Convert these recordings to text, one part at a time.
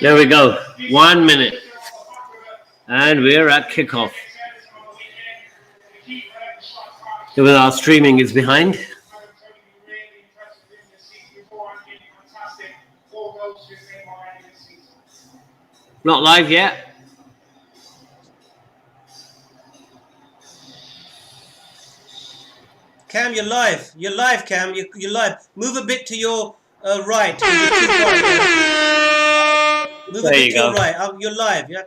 There we go. 1 minute. And we're at kickoff. Even our streaming is behind. Not live yet. Cam, you're live. You're live, Cam. You're live. Move a bit to your right. Move a bit to your right. You're live, yeah?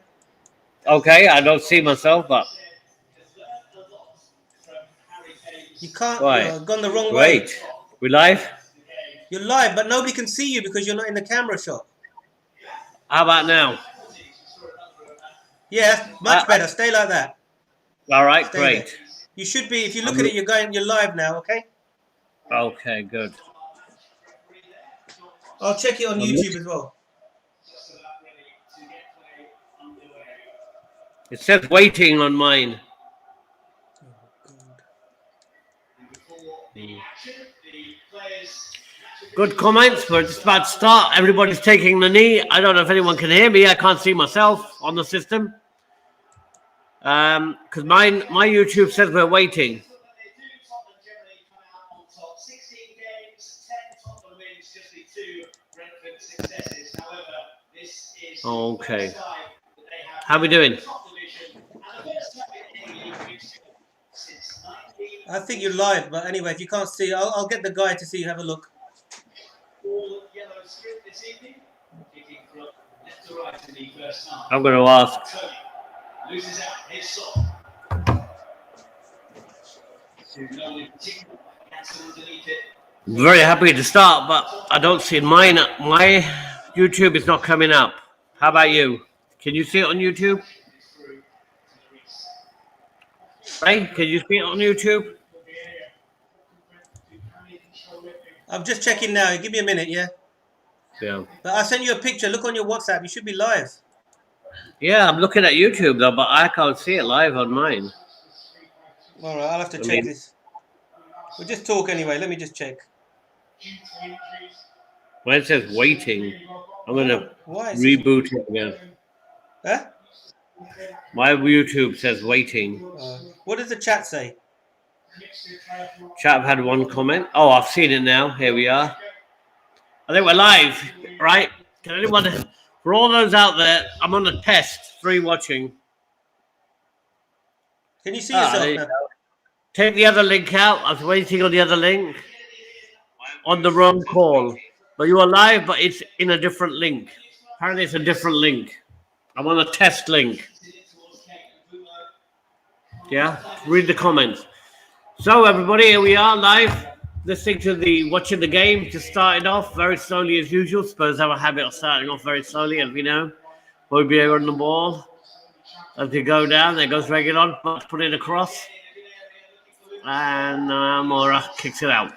Okay, I don't see myself, but... You can't. Right. You've gone the wrong way. Wait. We live? You're live, but nobody can see you because you're not in the camera shot. How about now? Yeah, much better. Stay like that. All right, Stay great. there. You should be, if you look at it, you're live now, okay? Okay, good. I'll check it on YouTube as well. It says waiting on mine. Good comments. We're just about to start. Everybody's taking the knee. I don't know if anyone can hear me. I can't see myself on the system. Because my YouTube says we're waiting. Okay. How are we doing? I think you're live, but anyway, if you can't see, I'll get the guy to see you. Have a look. I'm going to ask. I'm very happy to start, but I don't see mine. My YouTube is not coming up. How about you? Can you see it on YouTube? Ray, can you see it on YouTube? I'm just checking now. Give me a minute, yeah? Yeah. But I sent you a picture. Look on your WhatsApp. You should be live. Yeah, I'm looking at YouTube though, but I can't see it live on mine. All right, I'll have to check this. We'll just talk anyway. Let me just check. When it says waiting, I'm going to reboot it again. Huh? My YouTube says waiting. What does the chat say? Chat have had one comment. Oh, I've seen it now. Here we are. I think we're live, right? Can anyone, for all those out there, I'm on a test, 3 watching. Can you see yourself now? Take the other link out. I was waiting on the other link. On the wrong call. But you are live, but it's in a different link. Apparently it's a different link. I'm on a test link. Yeah? Read the comments. So everybody, here we are live. Listening to watching the game. Just started off very slowly as usual. Spurs have a habit of starting off very slowly, as we know. Bobby on the ball. As they go down, there goes Reguilon. Put it across. And Mora kicks it out.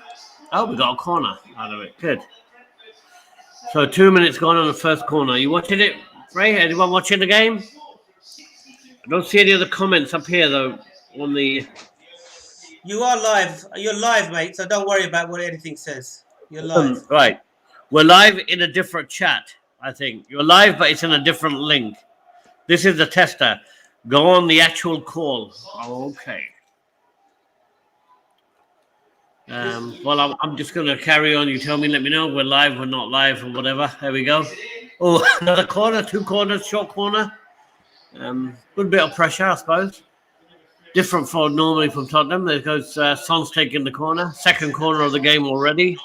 Oh, we got a corner out of it. Good. So 2 minutes gone on the first corner. You watching it, Ray? Anyone watching the game? I don't see any other comments up here, though, on the... You are live. You're live, mate, so don't worry about what anything says. You're live. Right. We're live in a different chat, I think. You're live, but it's in a different link. This is the tester. Go on the actual call. Okay. Well, I'm just going to carry on. You tell me, let me know. We're live, we're not live, or whatever. There we go. Oh, another corner, 2 corners, short corner. Good bit of pressure, I suppose. Different for normally from Tottenham. There goes Son's taking the corner. Second corner of the game already.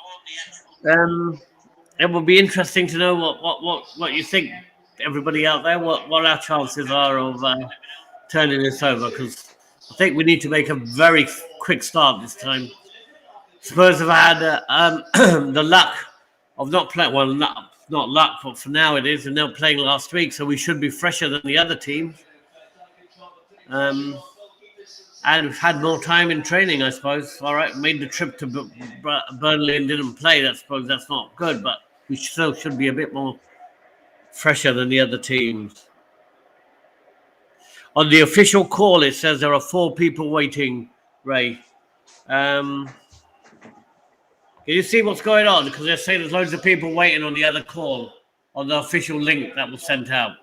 It will be interesting to know what you think, everybody out there, what our chances are of turning this over, because I think we need to make a very quick start this time. Spurs have had the luck of not playing. Well, not luck, but for now it is, and they're playing last week, so we should be fresher than the other teams. and we've had more time in training, I suppose. All right, made the trip to Burnley and didn't play. I suppose that's not good, but we still should be a bit more fresher than the other teams. On the official call, it says there are 4 people waiting, Ray. Can you see what's going on? Because they're saying there's loads of people waiting on the other call, on the official link that was sent out.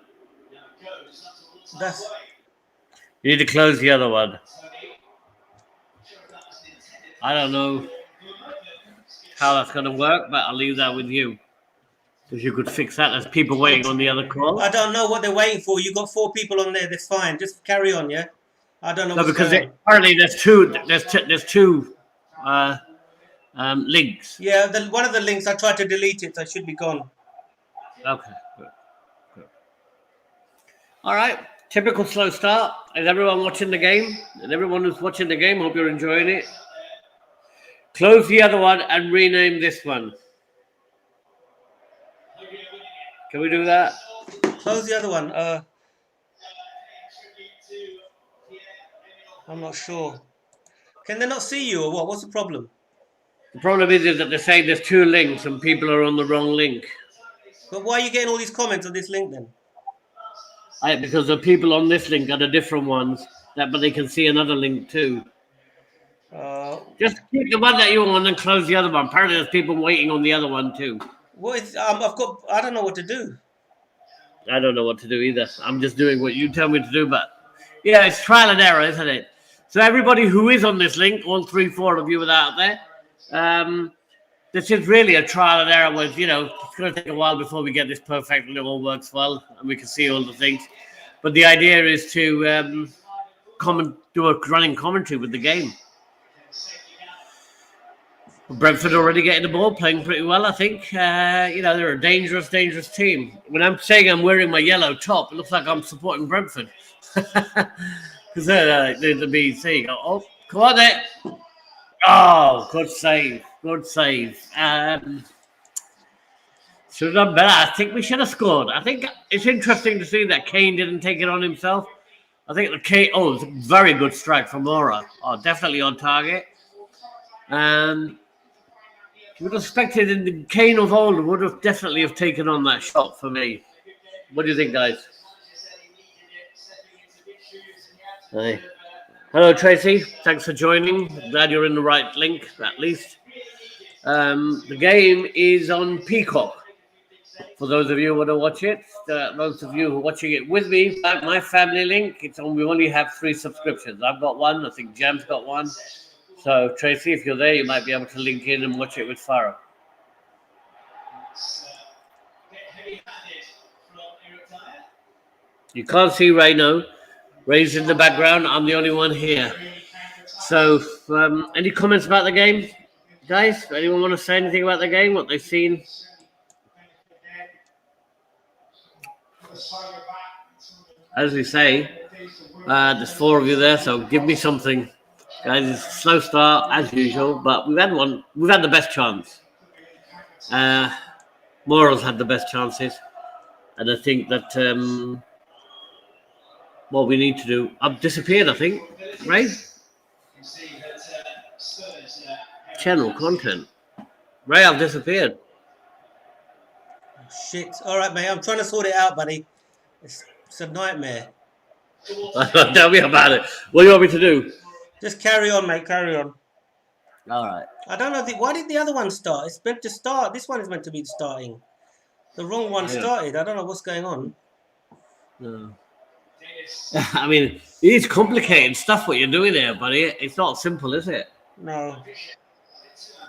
That's You need to close the other one. I don't know how that's going to work, but I'll leave that with you. If you could fix that, there's people waiting on the other call. I don't know what they're waiting for. You got 4 people on there. That's fine. Just carry on, yeah. I don't know No, what's because going on. apparently there's two links. Yeah, one of the links I tried to delete it, so it should be gone. Okay, good. All right, typical slow start. Is everyone watching the game? And everyone who's watching the game, hope you're enjoying it. Close the other one and rename this one. Can we do that? Close the other one. I'm not sure. Can they not see you or what? What's the problem? The problem is that they're saying there's 2 links and people are on the wrong link. But why are you getting all these comments on this link then? Because the people on this link are the different ones, but they can see another link too. Just keep the one that you're on and close the other one. Apparently, there's people waiting on the other one too. What is? I don't know what to do. I don't know what to do either. I'm just doing what you tell me to do. But yeah, it's trial and error, isn't it? So everybody who is on this link, all 3-4 of you that are out there, this is really a trial and error. With it's going to take a while before we get this perfect and it all works well and we can see all the things. But the idea is to do a running commentary with the game. Brentford already getting the ball, playing pretty well, I think. They're a dangerous team. When I'm saying I'm wearing my yellow top, it looks like I'm supporting Brentford. Because they're the BC. Oh, come on there. Oh, good save. Should have done better. I think we should have scored. I think it's interesting to see that Kane didn't take it on himself. I think it was a very good strike from Laura. Oh, definitely on target. You would have expected in the Kane of old would have definitely have taken on that shot for me. What do you think, guys? Hey. Hello, Tracy. Thanks for joining. Glad you're in the right link, at least. The game is on Peacock. For those of you who want to watch it, most of you who are watching it with me, my family link, we only have 3 subscriptions. I've got one. I think Jam's got one. So, Tracy, if you're there, you might be able to link in and watch it with Farah. You can't see Ray now. Ray's in the background. I'm the only one here. So, any comments about the game, guys? Anyone want to say anything about the game, what they've seen? As we say, there's 4 of you there, so give me something. Guys, it's a slow start as usual, but we've had the best chance. Morals had the best chances, and I think that what we need to do. I've disappeared, I think, right? Channel content. Ray, I've disappeared. Shit. All right, mate. I'm trying to sort it out, buddy. It's a nightmare. Tell me about it. What do you want me to do? Just carry on, mate. Carry on. All right. I don't know. Why did the other one start? It's meant to start. This one is meant to be starting. The wrong one started. I don't know what's going on. No. I mean, it is complicated stuff what you're doing there, buddy. It's not simple, is it? No.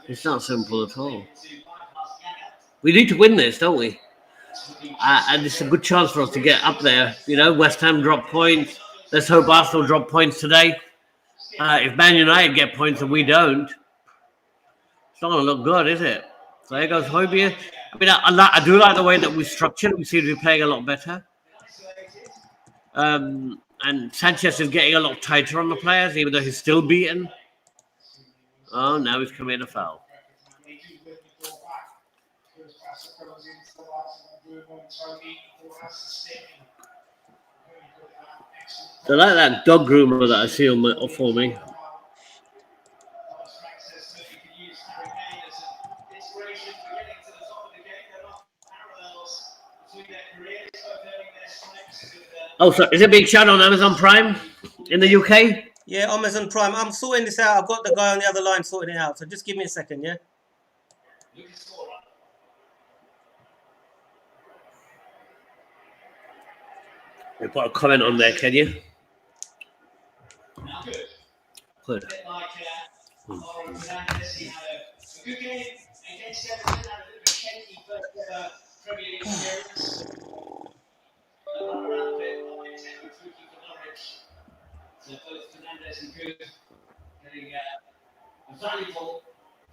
It's not simple at all. We need to win this, don't we? And it's a good chance for us to get up there. West Ham drop points. Let's hope Arsenal drop points today. If Man United get points and we don't, it's not going to look good, is it? So there goes Hobie. I mean, I do like the way that we structured. We seem to be playing a lot better. And Sanchez is getting a lot tighter on the players, even though he's still beaten. Oh, now he's committing a foul. So like that dog groomer that I see on for me. Oh, so is it being shown on Amazon Prime in the UK? Yeah, Amazon Prime. I'm sorting this out. I've got the guy on the other line sorting it out. So just give me a second, yeah? You put a comment on there, can you? Good. Valuable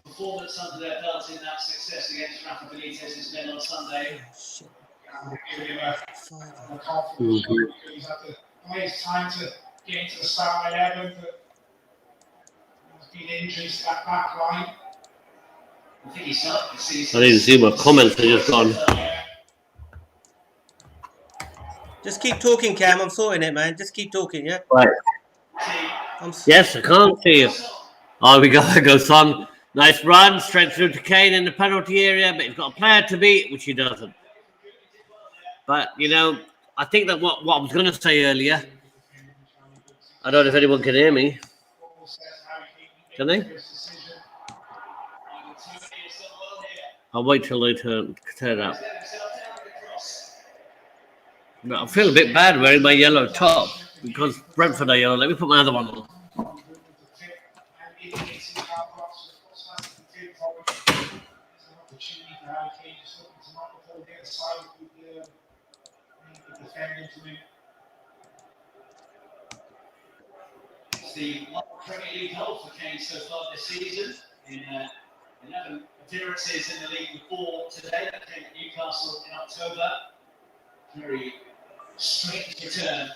performance under their belt in that success against Rafa Benitez's men on Sunday. Shit. Giving him a confidence because he's had to play his time to get into the start 11, but there's been injuries to that back line. I think he's up the season. I didn't see my comments, they're just gone. Just keep talking, Cam. I'm sorting it, man. Just keep talking, yeah? Right. I'm Yes, I can't see you. Oh, we got to go, Son. Nice run, straight through to Kane in the penalty area, but he's got a player to beat, which he doesn't. But, you know, I think that what I was going to say earlier, I don't know if anyone can hear me. Can they? I'll wait till they turn up. But I feel a bit bad wearing my yellow top because Brentford are yellow. Let me put my other one on. It's the Premier League goal for Kane so far this season in 11 appearances in the league before today. That came at Newcastle in October. Very strange return.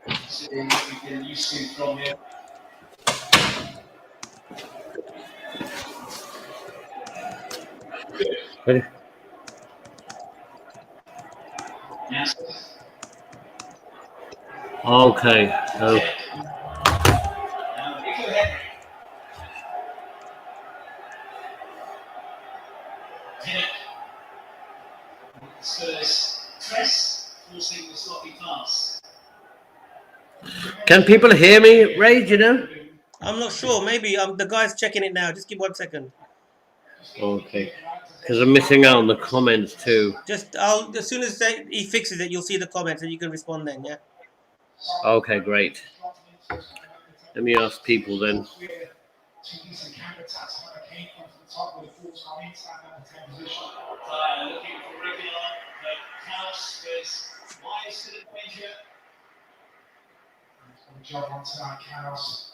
Considering what we've been used to from him. Ready? Yes. Okay. So, Spurs press, forcing the sloppy pass. can people hear me, Ray? Do you know? I'm not sure. Maybe the guy's checking it now. Just give 1 second. Okay. Because I'm missing out on the comments too. Just as soon as he fixes it, you'll see the comments and you can respond then, yeah? Okay, great. Let me ask people then. Looking for regular, but House is wise to the danger. Job on tonight, House.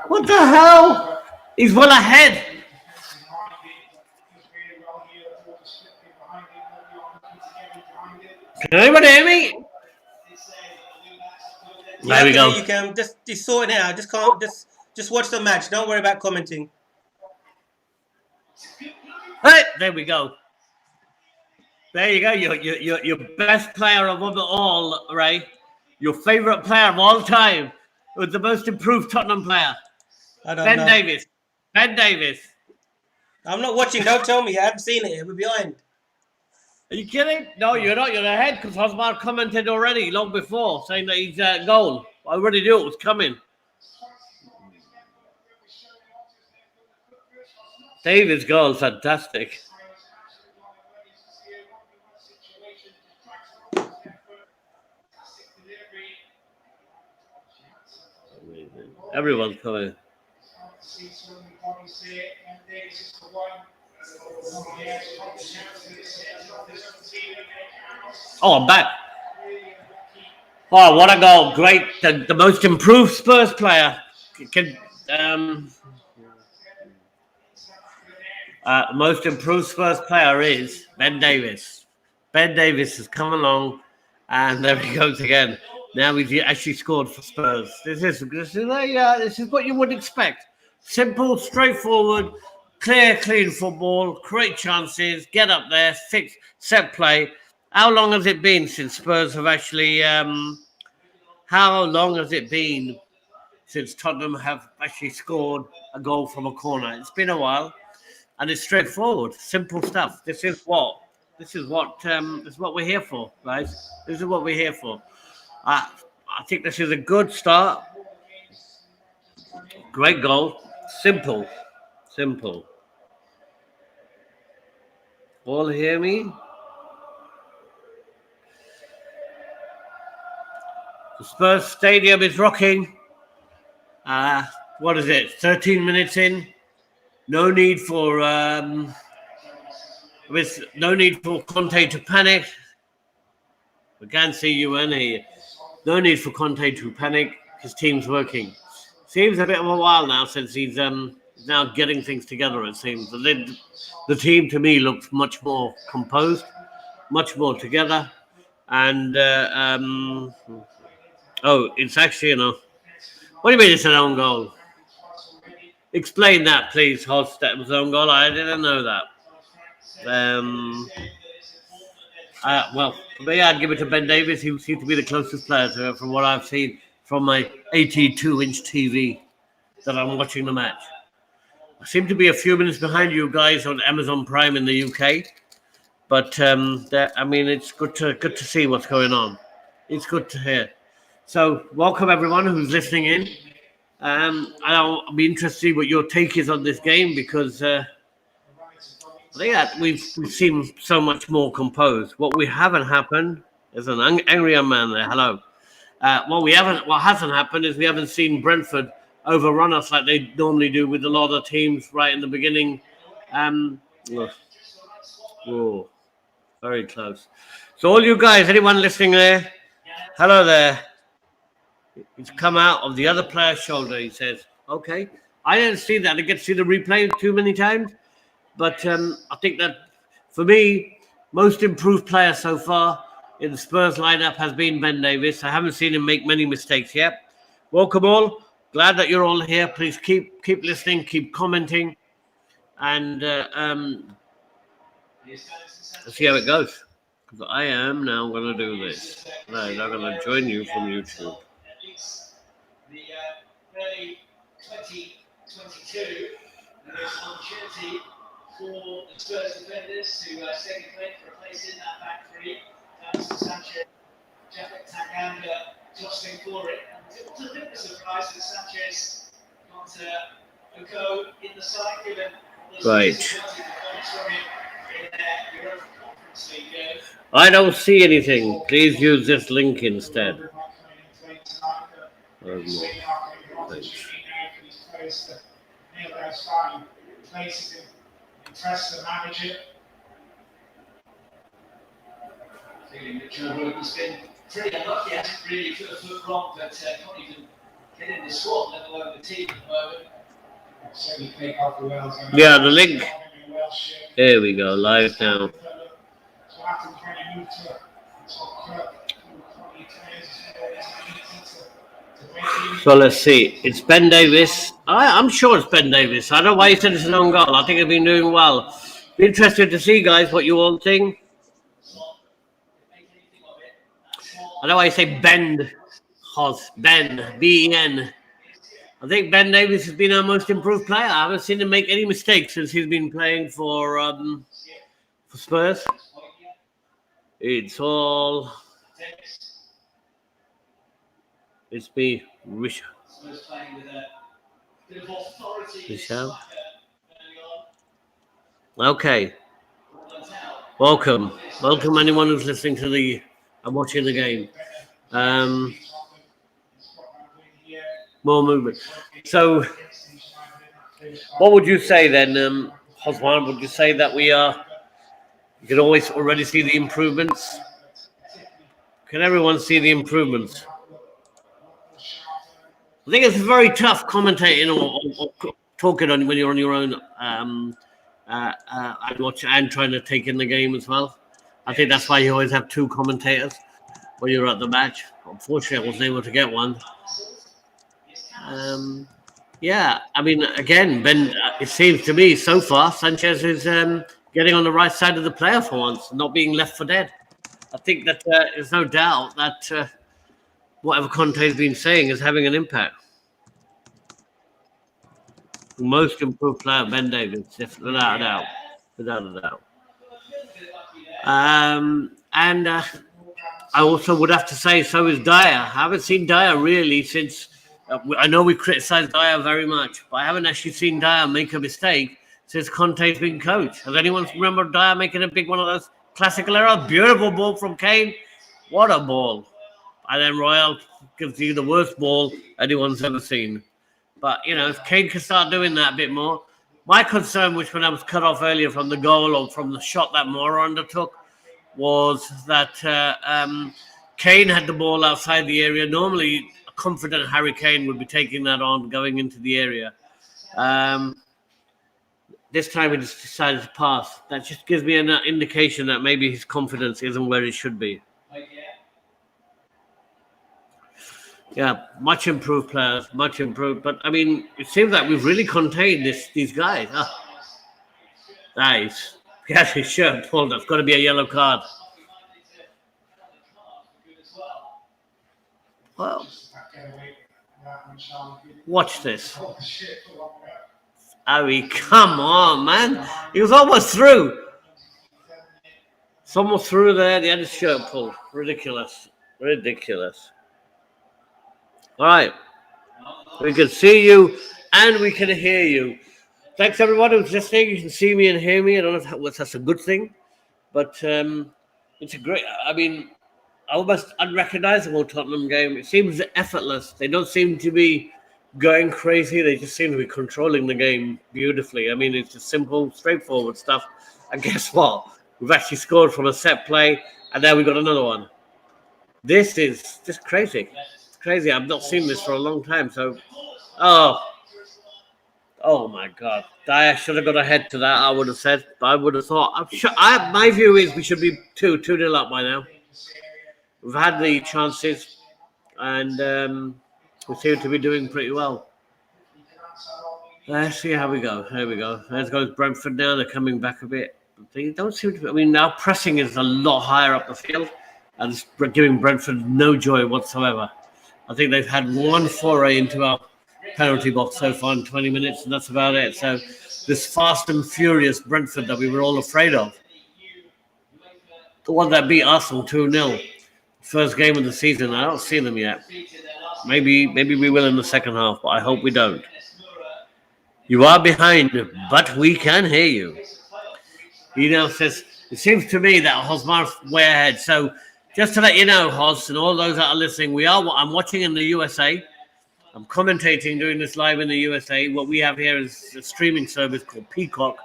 What the hell? He's well ahead. Can anyone hear me? There we go. You can just sort it out. Just watch the match. Don't worry about commenting. Hey, there we go. There you go. Your best player of all, Ray. Your favourite player of all time was the most improved Tottenham player. I don't Ben know. Davies. Ben Davies. I'm not watching. Don't tell me. I haven't seen it. We're behind. Are you kidding? No, you're not. You're ahead because Hosmar commented already long before saying that he's goal. I already knew it was coming. David's goal is fantastic. Everyone's coming. Oh, I'm back. Oh, what a goal. Great. The most improved Spurs player. Most improved Spurs player is Ben Davies. Ben Davies has come along, and there he goes again. Now he's actually scored for Spurs. This is what you would expect. Simple, straightforward, clean football, create chances, get up there, fix, set play, how long has it been since Spurs have actually? How long has it been since Tottenham have actually scored a goal from a corner? It's been a while, and it's straightforward, simple stuff. This is what we're here for, guys. This is what we're here for. I think this is a good start. Great goal. Simple. Simple. All hear me? The Spurs Stadium is rocking. What is it? 13 minutes in. No need for no need for Conte to panic. We can't see you in here. No need for Conte to panic. His team's working. Seems a bit of a while now since he's now getting things together. It seems the team to me looks much more composed, much more together, and it's actually What do you mean it's an own goal? Explain that, please, Host. That was an own goal. I didn't know that. Well, for me, I'd give it to Ben Davies. He seemed to be the closest player to it from what I've seen from my 82-inch TV that I'm watching the match. I seem to be a few minutes behind you guys on Amazon Prime in the UK, but it's good to see what's going on. It's good to hear. So, welcome everyone who's listening in. I'll be interested to see what your take is on this game because we've seen so much more composed. What we haven't happened is an angry young man there. Hello. What hasn't happened is we haven't seen Brentford overrun us like they normally do with a lot of teams right in the beginning. Very close. So all you guys, anyone listening there, hello there. It's come out of the other player's shoulder, he says. Okay. I didn't see that. I get to see the replay too many times. But I think that, for me, most improved player so far in the Spurs lineup has been Ben Davies. I haven't seen him make many mistakes yet. Welcome all. Glad that you're all here. Please keep listening, keep commenting. And let's see how it goes. Because I am now going to do this. Right, I'm going to join you from YouTube. The early 2022, there's an opportunity for the Spurs defenders to stake a claim for a place in that back three. Thanks to Sanchez, Japhet Tanganga jostling for it. And it was a bit of a surprise that Sanchez got a go in the side, given right. In Europa Conference League. I don't see anything. Please use this link instead. Impress the manager. Feeling that Joe Rogan's been pretty unlucky, hasn't really put a foot wrong, but can't even get in the squad, let alone the team at the moment. Yeah, the link. Here we go, live now. So let's see. It's Ben Davies. I'm sure it's Ben Davies. I don't know why you said it's an own goal. I think I've been doing well. Be interested to see, guys, what you all think. I know why you say Ben. Ben. B-E-N. I think Ben Davies has been our most improved player. I haven't seen him make any mistakes since he's been playing for Spurs. It's me, Richard. Okay. Welcome anyone who's listening to and watching the game. More movement. So, what would you say then, Hoswan? Would you say that you can always already see the improvements? Can everyone see the improvements? I think it's very tough commentating or talking when you're on your own and watch and trying to take in the game as well. I think that's why you always have two commentators when you're at the match. Unfortunately, I wasn't able to get one. I mean, again, Ben, it seems to me so far, Sanchez is getting on the right side of the player for once, not being left for dead. I think that there's no doubt that whatever Conte's been saying is having an impact. Most improved player, Ben Davies, without a doubt. Without a doubt. And I also would have to say so is Dyer. I haven't seen Dyer really since. I know we criticise Dyer very much, but I haven't actually seen Dyer make a mistake since Conte's been coach. Has anyone remember Dyer making a big one of those classical errors? Beautiful ball from Kane. What a ball. And then Royal gives you the worst ball anyone's ever seen. But, you know, if Kane can start doing that a bit more. My concern, which when I was cut off earlier from the goal or from the shot that Mora undertook, was that Kane had the ball outside the area. Normally, a confident Harry Kane would be taking that on, going into the area. This time he just decided to pass. That just gives me an indication that maybe his confidence isn't where it should be. Yeah, much improved players, much improved. But, I mean, it seems like we've really contained these guys. Nice. He has his shirt pulled. That's got to be a yellow card. Well, watch this. Harry, come on, man. He was almost through. Someone through there. He had his shirt pulled. Ridiculous. Ridiculous. All right. We can see you and we can hear you. Thanks, everyone who's listening. You can see me and hear me. I don't know if that's a good thing, but it's a great. I mean, almost unrecognizable Tottenham game. It seems effortless. They don't seem to be going crazy. They just seem to be controlling the game beautifully. I mean, it's just simple, straightforward stuff. And guess what? We've actually scored from a set play, and now we've got another one. This is just crazy. It's crazy. I've not seen this for a long time. So, oh my God. Dyer should have got ahead to that, I would have said. But I would have thought. My view is we should be 2-0 up by now. We've had the chances, and we seem to be doing pretty well. Let's see how we go. There we go. There goes Brentford now. They're coming back a bit. They don't seem to. I mean, now pressing is a lot higher up the field, and it's giving Brentford no joy whatsoever. I think they've had one foray into our penalty box so far in 20 minutes, and that's about it. So this fast and furious Brentford that we were all afraid of, the one that beat Arsenal 2-0. First game of the season. I don't see them yet. Maybe we will in the second half, but I hope we don't. You are behind, but we can hear you. He now says, it seems to me that Hosmar's way ahead. So just to let you know, Hos, and all those that are listening, I'm watching in the USA. I'm commentating, doing this live in the USA. What we have here is a streaming service called Peacock,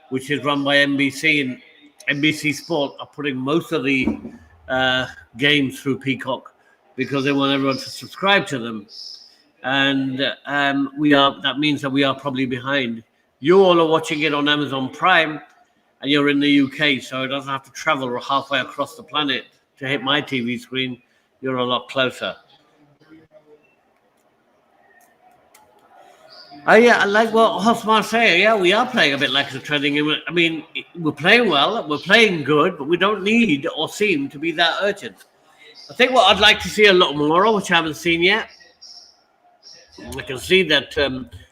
which is run by NBC, and NBC Sport are putting most of the games through Peacock because they want everyone to subscribe to them, and that means that we are probably behind. You all are watching it on Amazon Prime, and you're in the UK, so it doesn't have to travel halfway across the planet to hit my TV screen. You're a lot closer. Yeah, I like what Hosmar saying. Yeah, we are playing a bit like a trending. I mean, we're playing well, we're playing good, but we don't need or seem to be that urgent. I think what I'd like to see a lot more of, which I haven't seen yet, I can see that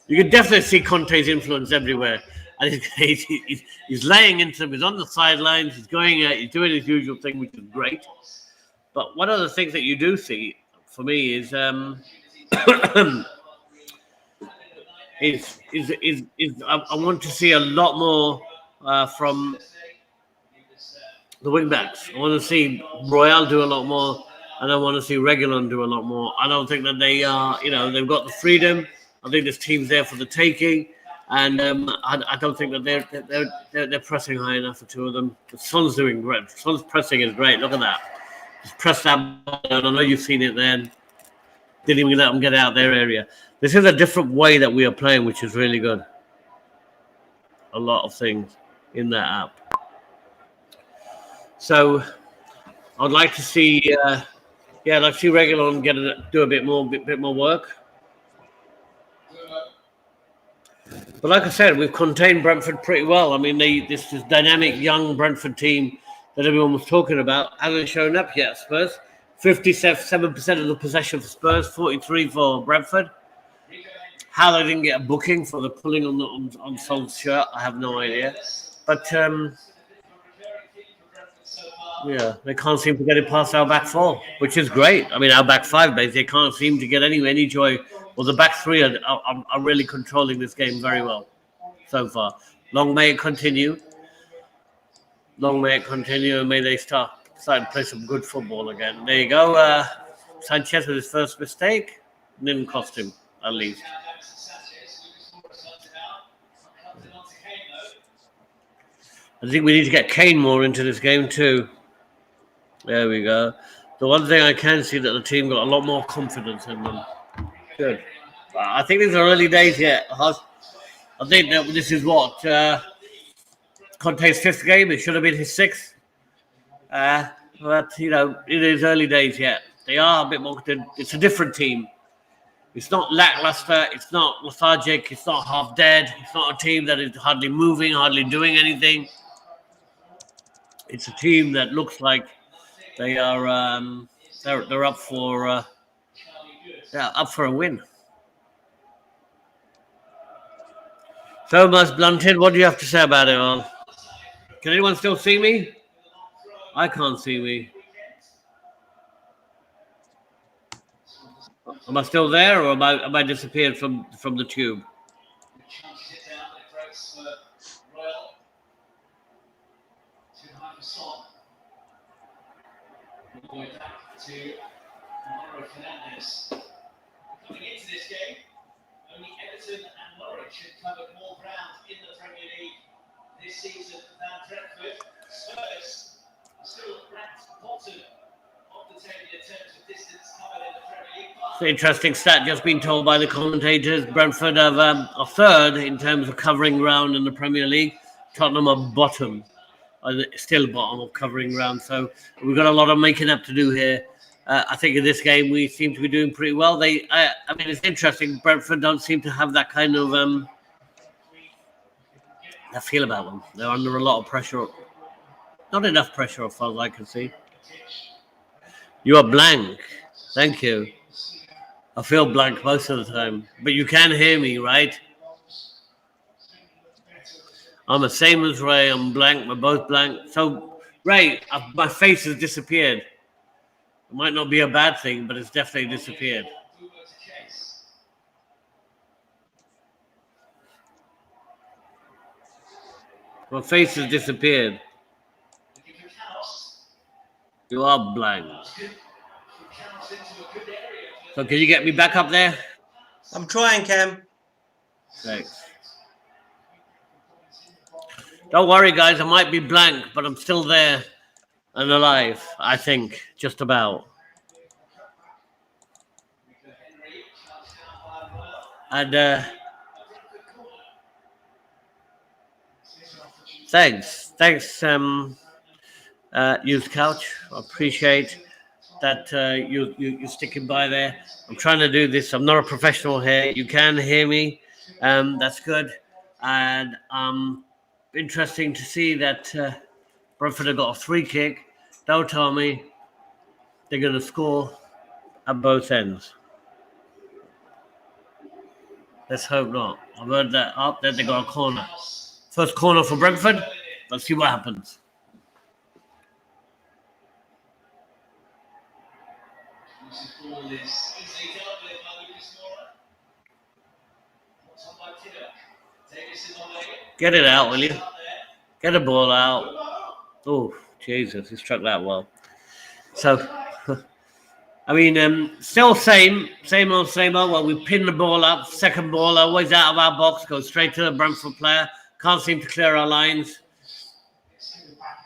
you can definitely see Conte's influence everywhere. And he's laying into them, he's on the sidelines, he's going out, he's doing his usual thing, which is great. But one of the things that you do see, for me, is I want to see a lot more from the wing backs. I want to see Royal do a lot more, and I want to see Reguilon do a lot more. I don't think that they are, they've got the freedom. I think this team's there for the taking, and I don't think that they're pressing high enough for two of them. The Son's doing great. Son's pressing is great. Look at that. Just press that button. I know you've seen it then. Didn't even let them get out their area. This is a different way that we are playing, which is really good. A lot of things in that app. So I'd like to see, I'd see Reguilon do a bit more work. But like I said, we've contained Brentford pretty well. I mean, this dynamic young Brentford team, that everyone was talking about hasn't shown up yet. Spurs, 57% of the possession for Spurs, 43 for Brentford. How they didn't get a booking for the pulling on Sol's shirt, I have no idea. But yeah, they can't seem to get it past our back four, which is great. I mean, our back five, basically, they can't seem to get any joy. Well, the back three are really controlling this game very well so far. Long may it continue. Long may it continue, and may they start to play some good football again. There you go. Sanchez with his first mistake. Didn't cost him, at least. I think we need to get Kane more into this game too. There we go. The one thing I can see that the team got a lot more confidence in them. Good. I think these are early days yet. I think that this is what Conte's fifth game. It should have been his sixth. But you know, it is early days yet. They are a bit more. It's a different team. It's not lackluster. It's not lethargic. It's not half dead. It's not a team that is hardly moving, hardly doing anything. It's a team that looks like they are they're up for a win. So much blunted. What do you have to say about it all? Can anyone still see me? I can't see me. Am I still there, or am I disappeared from the tube? Coming into this game, only Everton and Norwich have covered more ground in the Premier League this season than Brentford. Spurs are still ranked bottom of the table in terms of distance covered in the Premier League. It's an interesting stat just been told by the commentators. Brentford are third in terms of covering ground in the Premier League. Tottenham are bottom, still bottom of covering ground. So we've got a lot of making up to do here. I think in this game we seem to be doing pretty well. I mean, it's interesting. Brentford don't seem to have that kind of I feel about them. They're under a lot of pressure. Not enough pressure, as far as I can see. You are blank. Thank you. I feel blank most of the time, but you can hear me, right? I'm the same as Ray. I'm blank. We're both blank. So, Ray, my face has disappeared. It might not be a bad thing, but it's definitely disappeared. My face has disappeared. You are blank. So can you get me back up there? I'm trying, Cam. Thanks. Don't worry, guys. I might be blank, but I'm still there and alive, I think. Just about. And thanks, Youth Couch. I appreciate that you're sticking by there. I'm trying to do this. I'm not a professional here. You can hear me. That's good. And interesting to see that Brentford have got a free kick. Don't tell me they're going to score at both ends. Let's hope not. I've heard that up there. They got a corner. First corner for Brentford. Let's see what happens. Get it out, will you? Get the ball out. Oh, Jesus, he struck that well. So, I mean, still same old. Well, we pin the ball up. Second ball, always out of our box, goes straight to the Brentford player. Can't seem to clear our lines.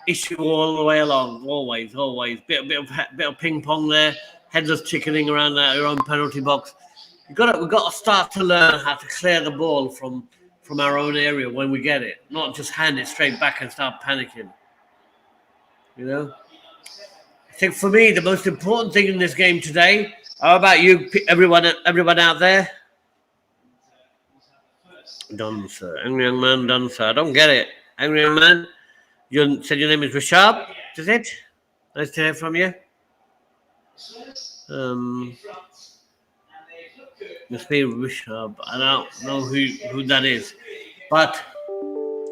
Issue all the way along, always. Bit of ping pong there. Headless chickening around our own penalty box. We've got to start to learn how to clear the ball from our own area when we get it, not just hand it straight back and start panicking. You know, I think for me the most important thing in this game today. How about you, everyone out there? Done, sir. Angry young man, done, sir. I don't get it. Angry young man. You said your name is Rashab? Is it? Nice to hear from you. Must be Rishab. I don't know who that is, but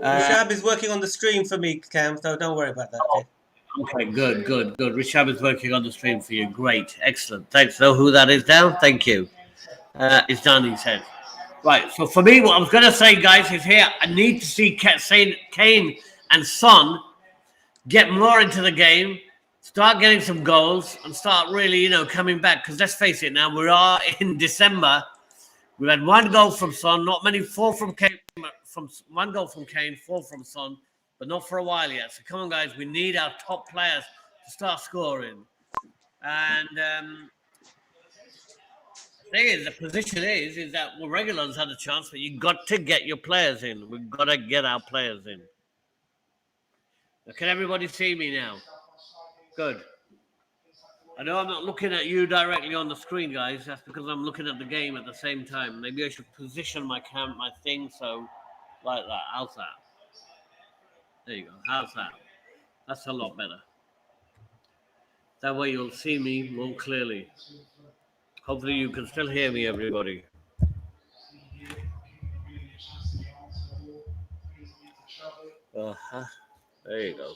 Rishab is working on the stream for me, Cam, so don't worry about that, okay? okay, good. Rishab is working on the stream for you. Great, excellent. Thanks. Know who that is now? Thank you. It's done. He said. Right. So for me, what I was going to say, guys, is here. I need to see Kane and Son get more into the game, start getting some goals, and start really, coming back. Because let's face it, now we are in December. We've had one goal from Son, not many, 4 from Kane, from 1 goal from Kane, 4 from Son, but not for a while yet. So come on, guys, we need our top players to start scoring. And the thing is, the position is that Regulon's had a chance, but you've got to get your players in. We've got to get our players in. Now, can everybody see me now? Good. I know I'm not looking at you directly on the screen, guys. That's because I'm looking at the game at the same time. Maybe I should position my thing so like that. How's that? There you go. How's that? That's a lot better. That way you'll see me more clearly. Hopefully you can still hear me, everybody. There you go.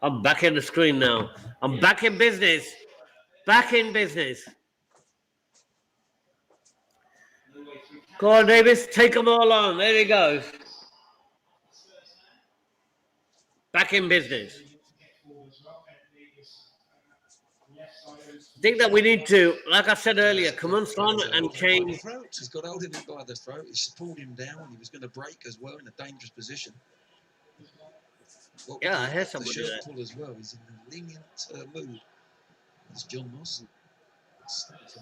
I'm back in the screen now. I'm back in business. Back in business. Go on, Davis. Take them all on. There he goes. Back in business. I think that we need to, like I said earlier, come on, Son and Kane. He's got hold of him by the throat. He's pulled him down. He was going to break as well in a dangerous position. Yeah, I heard somebody there. Pull as well. He's in a lenient mood. It's John Moss.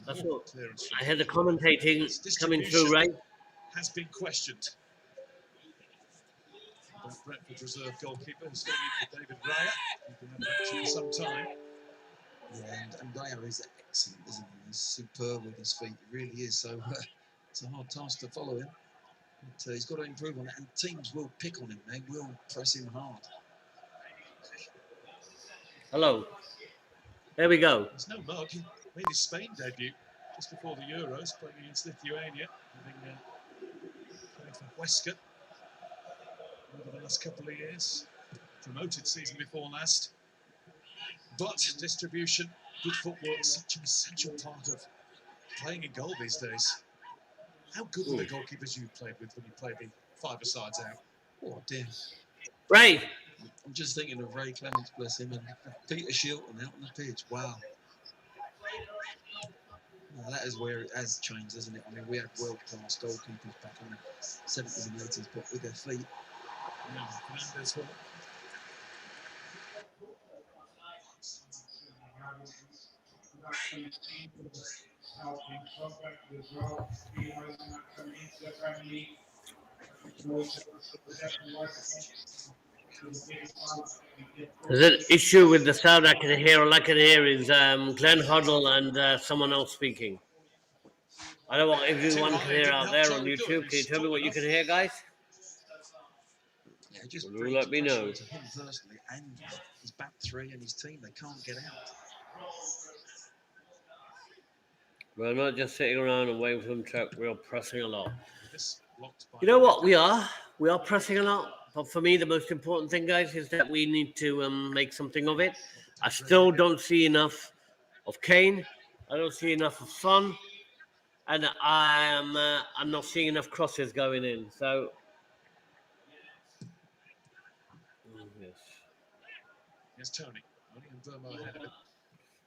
That's what I heard the commentating coming through, right? Has been questioned. Brentford reserve goalkeeper is going in for David Raya. He's been under action for some time. Yeah, and Raya is excellent, isn't he? He's superb with his feet. He really is. So it's a hard task to follow him. But he's got to improve on it. And teams will pick on him. They will press him hard. Hello. There we go. There's no mug. He made his Spain debut just before the Euros, playing against Lithuania, having played for Huesca over the last couple of years. Promoted season before last. But distribution, good footwork, such an essential part of playing in goal these days. How good were the goalkeepers you played with when you played the five-a-sides out? Oh, dear. Ray. I'm just thinking of Ray Clements, bless him, and Peter Shilton out on the pitch. Wow. Well, that is where it has changed, isn't it? I mean, we had world-class goalkeepers back in the 70s and 80s, but with their feet. Yeah, Fernandez, well. There's an issue with the sound I can hear. All I can hear is Glenn Hoddle and someone else speaking. I don't want everyone can hear out there on YouTube. Can you tell me what you can hear, guys? Yeah, just let me know. To him personally and his back three and his team, they can't get out. We're not just sitting around and waiting for them to. We're pressing a lot. You know what? We are pressing a lot. But for me, the most important thing, guys, is that we need to make something of it. I still don't see enough of Kane. I don't see enough of Son, and I'm not seeing enough crosses going in. So, yes. Here's Tony.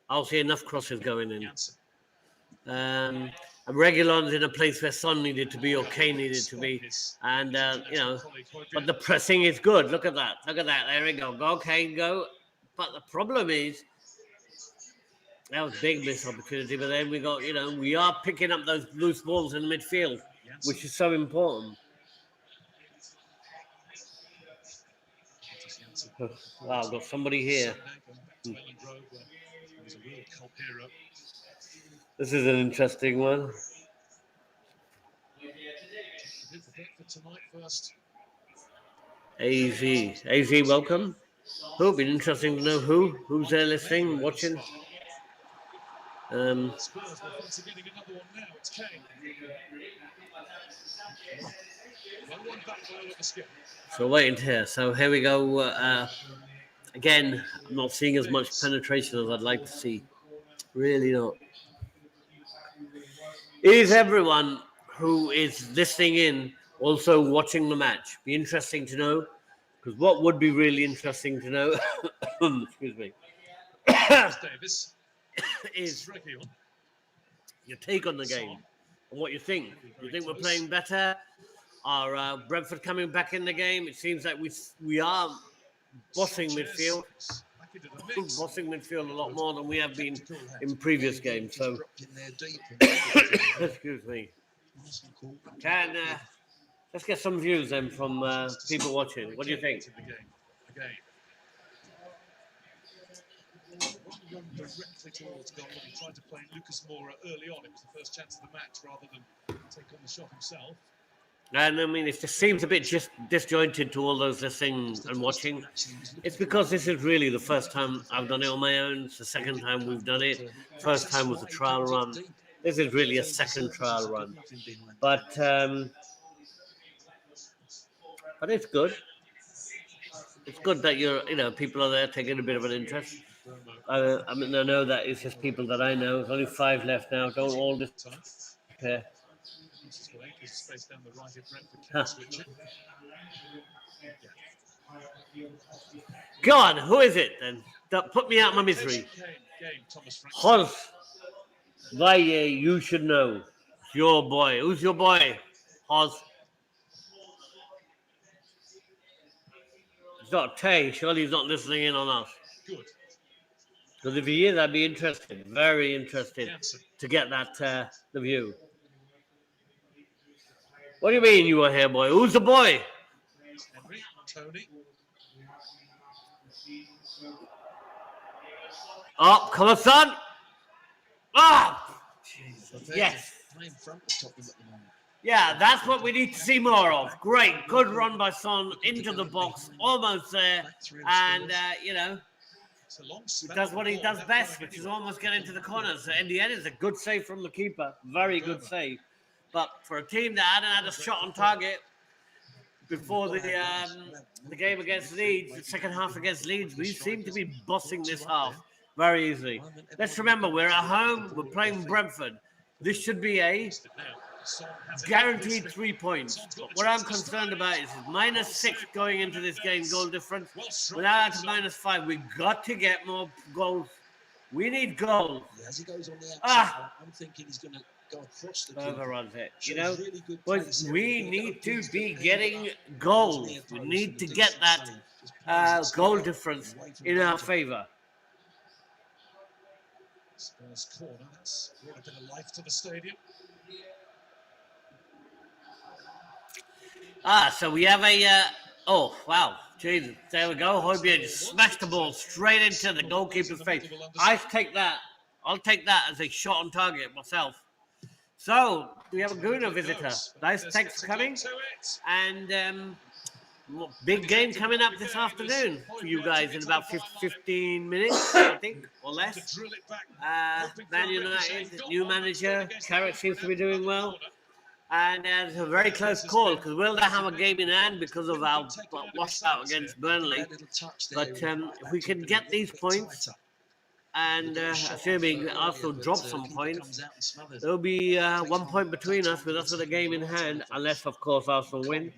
I'll see enough crosses going in. And Regulon's in a place where Son needed to be or Kane needed to be. And, but the pressing is good. Look at that. There we go. Go, Kane, go. But the problem is, that was big missed opportunity. But then we got, we are picking up those loose balls in the midfield, which is so important. Wow, I've got somebody here. This is an interesting one. With here to Davis. To do for Brentford tonight first. AZ, welcome. Who'll be interesting to know who's there listening, watching. Spurs will fancy getting another one now. It's Kane. Well, one back by the skip. So waiting to hear. So here we go. Again, I'm not seeing as much penetration as I'd like to see. Really not. Is everyone who is listening in also watching the match? Be interesting to know. Because what would be really interesting to know, excuse me, Davis. is Reguilon. your take on the game and what you think. You think we're playing better? Are Brentford coming back in the game? It seems like we are bossing midfield. Back into the mix. Bossing midfield a lot more than we have been in previous games. So, excuse me. Let's get some views then from people watching. What do you think? Again. Run directly towards goal. He tried to play Lucas Moura early on. It was the first chance of the match rather than take on the shot himself. And I mean, it just seems a bit just disjointed to all those listening and watching. It's because this is really the first time I've done it on my own. It's the second time we've done it. First time was a trial run. This is really a second trial run. But it's good. It's good that people are there taking a bit of an interest. I mean, I know that it's just people that I know. There's only 5 left now. Don't all disappear. Space down the right if Brentford can switch it. Go on, who is it then? That put me out of my misery. Hans. Valle, you should know. It's your boy. Who's your boy? Hans. It's not Tay. Surely he's not listening in on us. Good. Because if he is, I'd be interested. Very interested to get that the view. What do you mean you were here, boy? Who's the boy? Henry, Tony. Oh, come on, son. Ah! Yes. Yeah, that's what we need to see more of. Great. Good run by Son into the box. Almost there. And, he does what he does best, which is almost get into the corners. In the end, it's a good save from the keeper. Very good save. But for a team that hadn't had a shot on target before the game against Leeds, the second half against Leeds, we seem to be bossing this half very easily. Let's remember, we're at home, we're playing Brentford. This should be a guaranteed 3 points. But what I'm concerned about is -6 going into this game goal difference. We're now at -5. We've got to get more goals. We need goals. As he goes on the outside, I'm thinking he's going to go across the overruns it. But we need to be getting goals. We need to get that goal difference in our favour. Spurs corner. That's brought a bit of life to the stadium. So we have a. Oh wow, Jesus! There we go. Højbjerg just smashed the ball straight into the goalkeeper's face. I'll take that as a shot on target myself. So we have a Guna visitor. Nice, thanks for coming. And big game coming up this afternoon for you guys in about 15 minutes, I think, or less. Man United, new manager. Carrick seems to be doing well. And it's a very close call because we'll have a game in hand because of our washout against Burnley. But if we can get these points, and assuming Arsenal drop some points, there'll be 1 point between us with us with a game in hand, unless, of course, Arsenal win.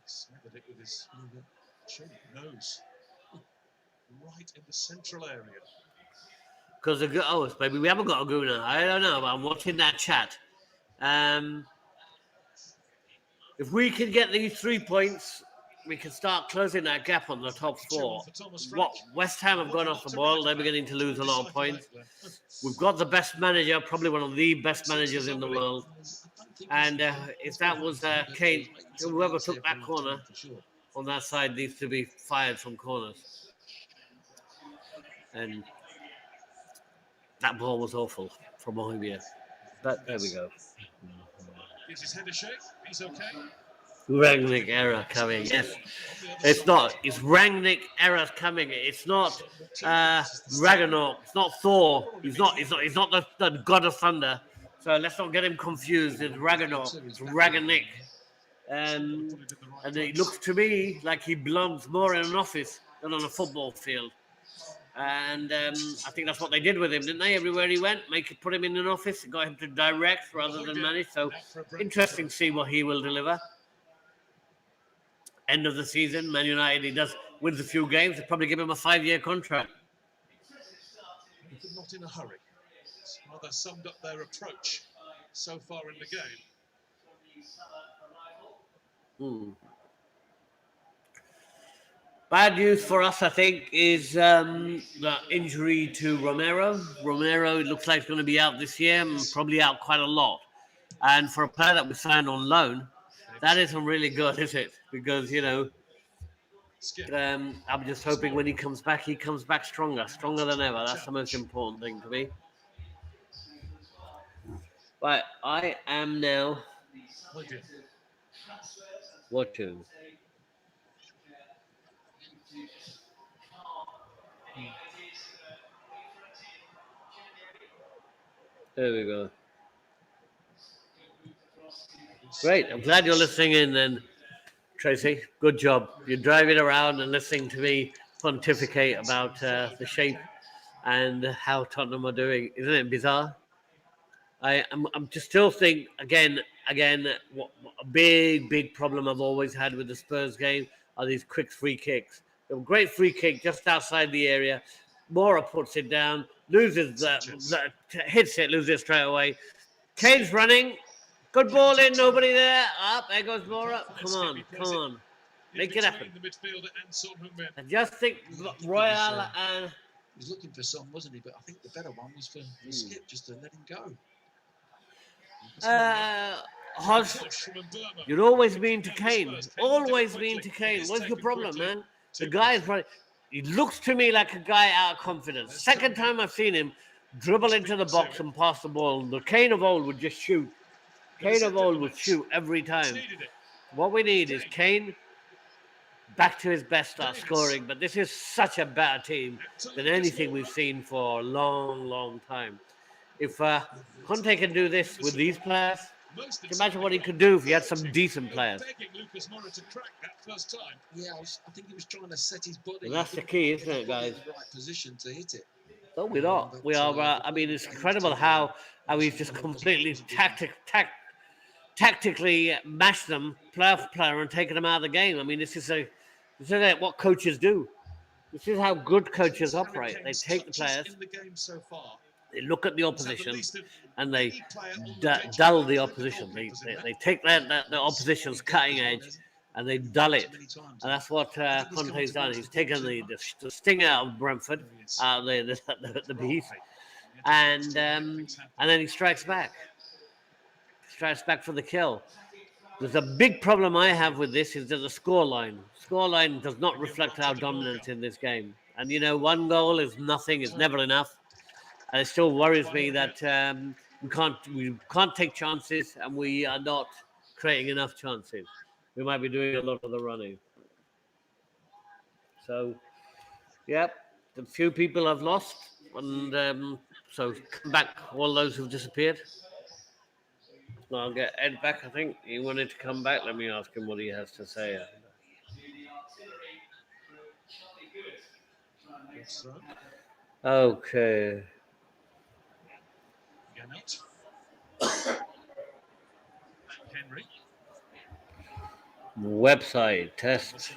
Smothered it with his nose right in the central area. Because maybe we haven't got a Guna. I don't know, but I'm watching that chat. If we can get these 3 points, we can start closing that gap on the top 4. West Ham have gone off the ball. They're beginning to lose a lot of points. We've got the best manager, probably one of the best managers in the world. And if that was Kane, whoever took that corner on that side needs to be fired from corners. And that ball was awful. from Mohibius. But there we go. Gives his head a shake. He's okay. Rangnick error coming. Yes, it's not. It's Rangnick error coming. It's not Ragnarok. It's not Thor. He's not. He's not the god of thunder. So let's not get him confused. It's Ragnarok. It's Ragnick. And it looks to me like he belongs more in an office than on a football field. And I think that's what they did with him, didn't they? Everywhere he went, put him in an office, got him to direct rather than manage. So interesting to see what he will deliver. End of the season, Man United, wins a few games, they'll probably give him a 5-year contract. But not in a hurry. It's rather summed up their approach so far in the game. Bad news for us, I think, is the injury to Romero. Romero, it looks like he's going to be out this year, and probably out quite a lot. And for a player that we signed on loan, that isn't really good, is it? Because, I'm just hoping when he comes back stronger than ever. That's the most important thing to me. Right, I am now watching. There we go. Great. I'm glad you're listening in then, Tracy. Good job. You're driving around and listening to me pontificate about the shape and how Tottenham are doing. Isn't it bizarre? I'm just still think again. What a big problem I've always had with the Spurs game are these quick free kicks. A great free kick just outside the area. Mora puts it down, loses hits it, loses it straight away. Kane's running. Good ball in, nobody there. Up, there goes Mora. Come on. Make it happen. I just think Royal and... He was looking for some, wasn't he? But I think the better one was for Skip, just to let him go. Hodge, you'd always mean to Kane. Always mean to Kane. What's your problem, man? The guy is running. He looks to me like a guy out of confidence. Second time I've seen him dribble into the box and pass the ball. The Kane of old would just shoot. Kane of old would shoot every time. What we need is Kane back to his best start scoring. But this is such a better team than anything we've seen for a long time. If Conte can do this with these players, imagine what he could do if he had some decent players. Yeah, I think he was trying to set his body. And that's the key, isn't it, guys? In the right position to hit it. No, we're not. We are. I mean, it's incredible how he's just completely tactically mashed them player for player and taken them out of the game. I mean, this is what coaches do. This is how good coaches operate. They take the players. They look at the opposition and they dull the opposition. They take the opposition's cutting edge and they dull it. And that's what Conte's done. He's taken the sting out of Brentford, the beast, and then he strikes back. Strikes back for the kill. There's a big problem I have with this is that the scoreline. Scoreline does not reflect our dominance in this game. And, one goal is nothing. It's never enough. And it still worries me that we can't take chances and we are not creating enough chances. We might be doing a lot of the running. So, a few people have lost. And so come back, all those who've disappeared. I'll get Ed back, I think. He wanted to come back. Let me ask him what he has to say. Okay. Henry. Website test.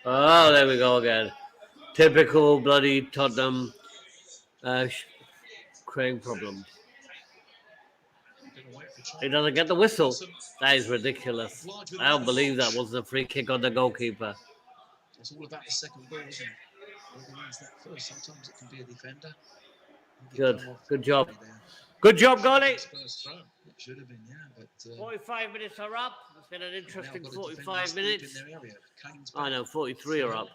Oh, there we go again. Typical bloody Tottenham creating problems. He doesn't get the whistle. That is ridiculous. I don't believe that was a free kick on the goalkeeper. It's all about the second ball, isn't it? Whoever wins that first, sometimes it can be a defender. Good job. Good job, goalie. Spurs throw. It should have been, yeah. But 45 minutes are up. It's been an now interesting got to defend 45 this deep minutes. in their area. Kane's I back. know, 43 are up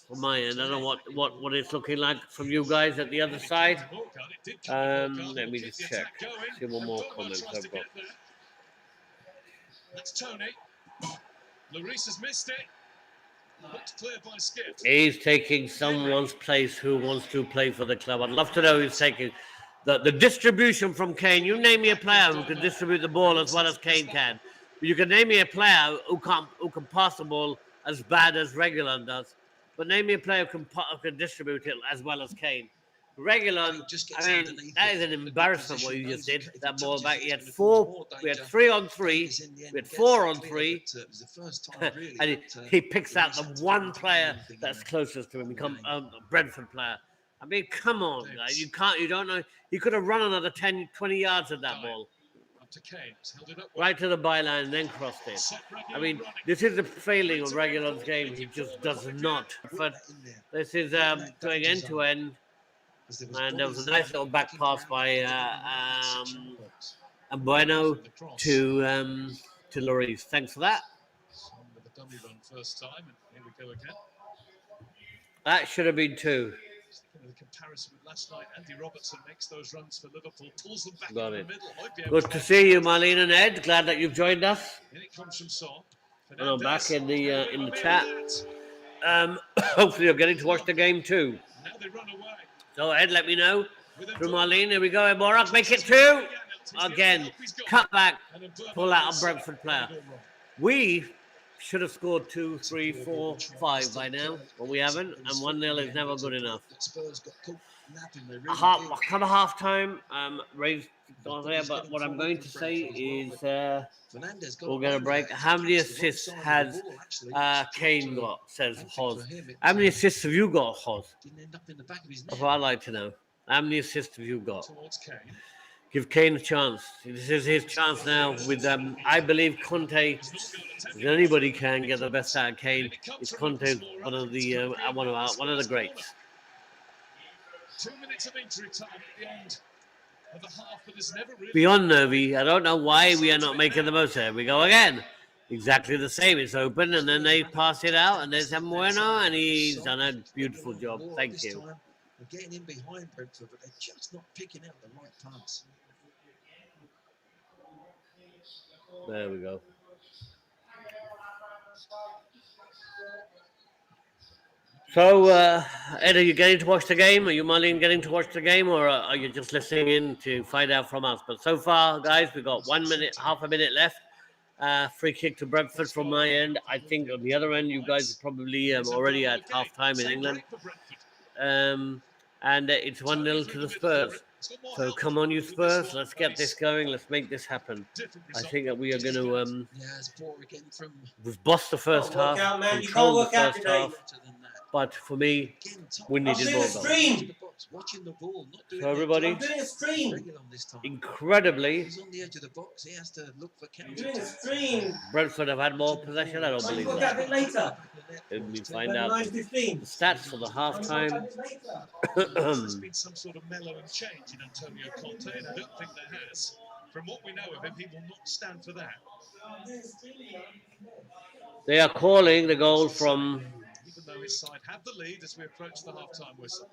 from my end. I don't know what it's looking like from you guys at the other side. Let me just check. See what more comments I've got. That's Tony. Lloris has missed it. Looked clear by Skip. He's taking someone's place who wants to play for the club. I'd love to know who's taking the distribution from Kane. You name me a player who can distribute the ball as well as Kane can. But you can name me a player who can pass the ball as bad as Reguilon does. But name me a player who can distribute it as well as Kane. Reguilon, I mean, that is an embarrassment what you just did. That ball back. He had 3 on 3. We had 4 on 3. And he picks out the one player that's closest to him. Become a Brentford player. I mean, come on, guys. You don't know. He could have run another 10, 20 yards at that ball. Up to Kane. Held it up Right to the byline and then crossed it. I mean, this is the failing of Reguilon's game. He just does not. But this is going end to end. And there was a nice little back pass by Bueno to Lloris. Thanks for that. with a dummy run first time, and here we go again. That should have been 2. The comparison with last night, Andy Robertson makes those runs for Liverpool, pulls them back Got in it. the middle. Might be able Good to see you, Marlene and Ed. Glad that you've joined us. In it comes from Son. And I'm back in the chat. Hopefully, you're getting to watch the game too. Now they run away. So Ed, let me know. Through Marlene, here we go. Morak, make it 2. Again, cut back, pull out a Brentford player. We should have scored 2, 3, 4, 5 by now, but we haven't, and 1-0 is never good enough. Come a half time, raised on there, but what I'm going to say is we'll get a break. How many assists has Kane got, says Hoz. How many assists have you got, Hoz? That's what I'd like to know. How many assists have you got? Towards Kane. Give Kane a chance. This is his chance now with, I believe, Conte. If anybody can get the best out of Kane, it's Conte, one of the greats. 2 minutes of injury time at the end of the half, but there's never really... Beyond nervy, I don't know why we are not making the most of it. We go again. Exactly the same. It's open, and then they pass it out, and there's Bueno, and he's done a beautiful job. Thank you. They're getting in behind Brentford, but they're just not picking out the right pass. There we go. So, Ed, are you getting to watch the game? Are you, Marlene, getting to watch the game, or are you just listening in to find out from us? But so far, guys, we've got 1 minute, half a minute left. Free kick to Brentford from my end. I think on the other end, you guys are probably already at half time in England. And it's 1-0 to the Spurs. So come on, you Spurs. Let's get this going. Let's make this happen. I think that we are going to... we've bossed the first half. Controlled the first half. But for me, we needed more goals. Watching the ball, not doing So everybody, I'm doing a stream. incredibly, He's on the edge of the box. He has to look for I'm doing a counter. stream. Brentford have had more possession. I don't I'll believe look at that. it later. Let me find out 9:15. the stats for the half-time. There's been some sort of mellow and change in Antonio Conte, and I don't think there has. From what we know of him, he will not stand for that. They are calling the goal from... Even though his side had the lead as we approach the half-time whistle.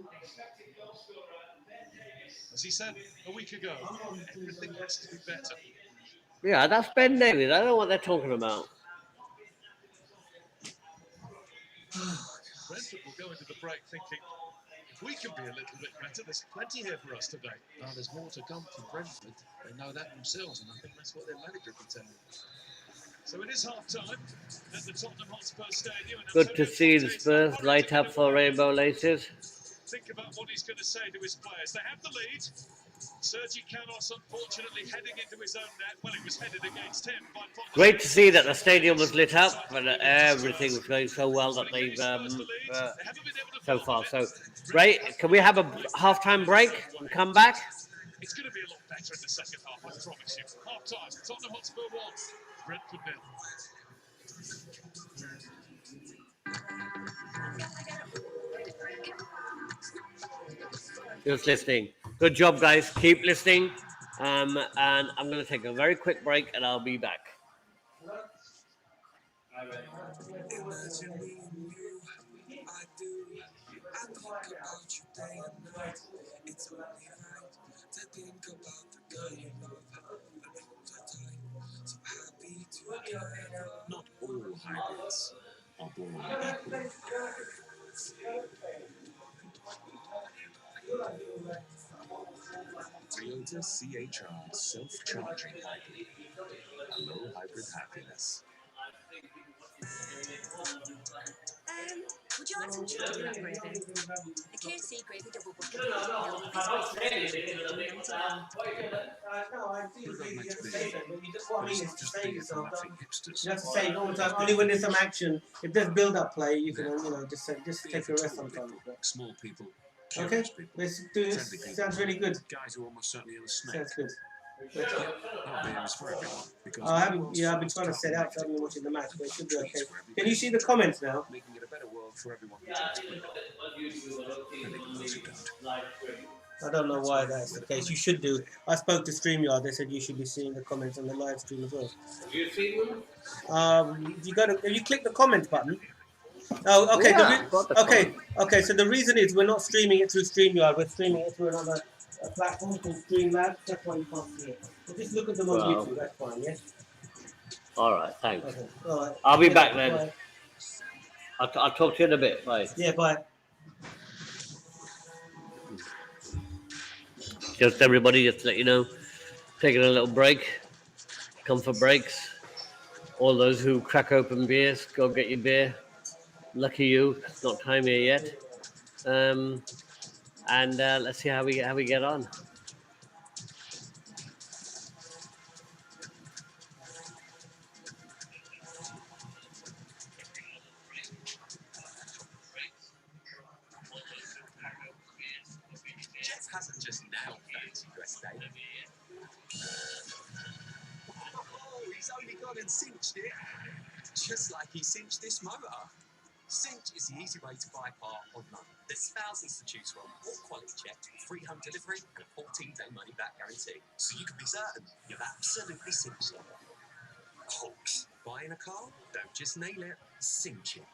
As he said a week ago, everything has to be better. Yeah, that's Ben Davies. I don't know what they're talking about. Brentford will go into the break thinking, if we can be a little bit better, there's plenty here for us today. There's more to come from Brentford. They know that themselves, and I think that's what their manager can tell them. So it is half-time at the Tottenham Hotspur Stadium. Good to see the Spurs light up for Rainbow Laces. Think about what he's going to say to his players. They have the lead. Sergi Canos, unfortunately, heading into his own net. Well, it was headed against him. Great to see that the stadium was lit up and everything was going so well that they've so far. So, Ray, can we have a half-time break and come back? It's going to be a lot better in the second half, I promise you. Half-time, Tottenham Hotspur 1, Brentford 0. Just listening. Good job, guys. Keep listening. And I'm going to take a very quick break, and I'll be back. Imagine me and you, I do. I think about you day and night. It's only right to think about the girl you love and hold her tight. So happy together. Not all hybrids are born equal. Toyota CHR self-charging hybrid. Hello, hybrid happiness. And would you like some chicken upgraded? A KFC gravy double bucket. No, With this I'm not bacon saying chicken anything. and venti lamb. No, I do We're not agree. meant You to have to be, say that, but you just what I but mean it's is not to just say beer for yourself. laughing hipsters. You have to say it all the time. Only when there's some action. If there's build-up play, you can, just say, just Beer take for a rest tall sometimes. people, But, small people, okay, curious people, let's do this. friendly people, Sounds really good. guys who almost certainly own a snake. Sounds good. Yep, our beer is for everyone because I we're the haven't. world's Yeah, I've been first trying to set carbon out, so I've negative been watching the match, and but it plant should be okay. trees for every Can you see the person, comments now? making it a better world for everyone who takes freedom and even those who don't. I don't know why that's the case. You should do. I spoke to StreamYard. They said you should be seeing the comments on the live stream as well. Have you seen them? If you click the comment button. Oh, okay. Yeah, got the comment. Okay. So the reason is we're not streaming it through StreamYard. We're streaming it through another platform called Streamlabs. That's why you can't see it. So just look at them on Well, YouTube. That's fine. Yes. all right, thanks. Okay. All right. I'll be Yeah, back then. bye. I'll talk to you in a bit. Bye. Yeah. Bye. Just everybody, just to let you know, taking a little break. Come for breaks. All those who crack open beers, go get your beer. Lucky you, it's not time here yet. And let's see how we get on. Jeff hasn't just now fancy dress day. Oh, he's only gone and cinched it. Just like he cinched this motor. Cinch is the easy way to buy a car online. There's thousands to choose from, all quality checked, free home delivery, and a 14-day money-back guarantee. So you can be certain you'll absolutely cinch it. Hawks, buying a car? Don't just nail it, cinch it.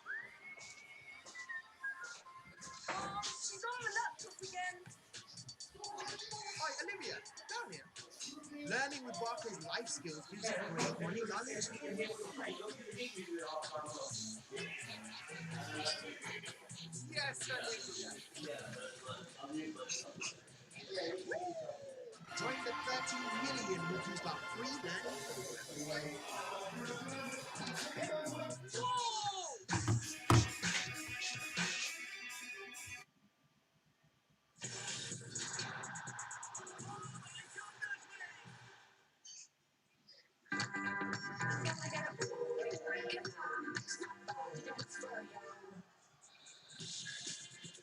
Oh, she's on the laptop again. Hi, Olivia, down here. Learning with Barclays life skills gives you great money knowledge. Yes, I'm with you. Join the 13 million who use our free learning.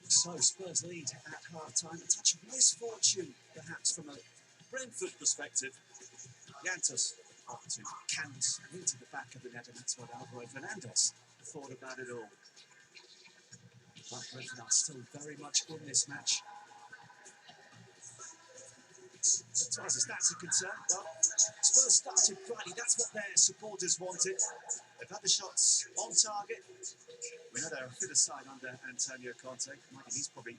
So Spurs lead at half-time. A touch of misfortune, perhaps, from a Brentford perspective. Yantos up to Canvas and into the back of the net, and that's what Alvaro Fernandez thought about it all. But Brentford are still very much in this match. As far as the stats are concerned, well, Spurs started brightly. That's what their supporters wanted. They've had the shots on target. We know they're a fitter side under Antonio Conte. Mind you, he's probably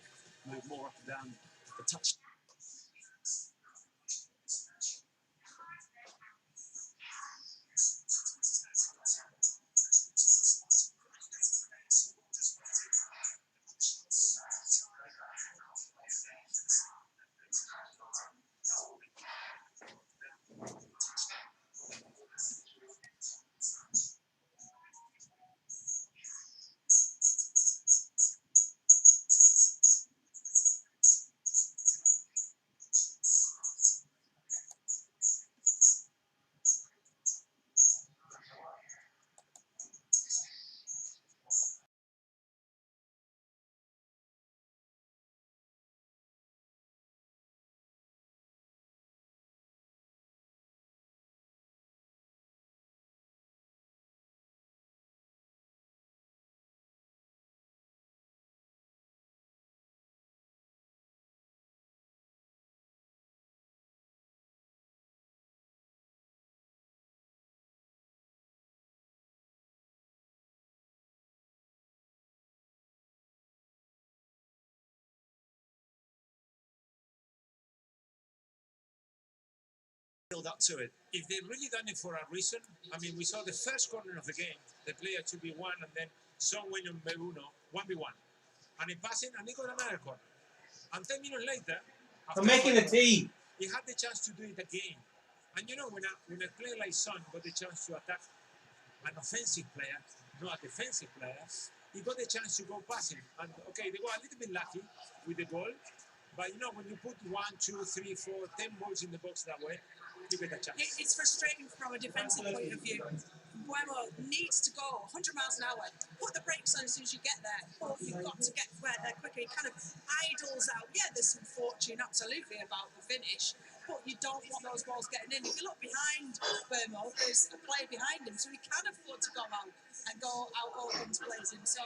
moved more up and down the touch. build up to it. If they really done it for a reason, I mean, we saw the first corner of the game, the player 2v1, and then Son went on B1, 1v1. And he passed in, and he got another corner. And 10 minutes later, For making the team. he had the chance to do it again. And you know, when a player like Son got the chance to attack an offensive player, not a defensive player, he got the chance to go passing. And okay, they got a little bit lucky with the goal. But you know, when you put 1, 2, 3, 4, 10 balls in the box that way, you get a chance. It's frustrating from a defensive point of view. Buemo needs to go 100 miles an hour. Put the brakes on as soon as you get there, but you've got to get there quicker. He kind of idles out. Yeah, there's some fortune, absolutely, about the finish, but you don't want those balls getting in. If you look behind Buemo, there's a player behind him, so he can afford to go out and go out opens blazing. So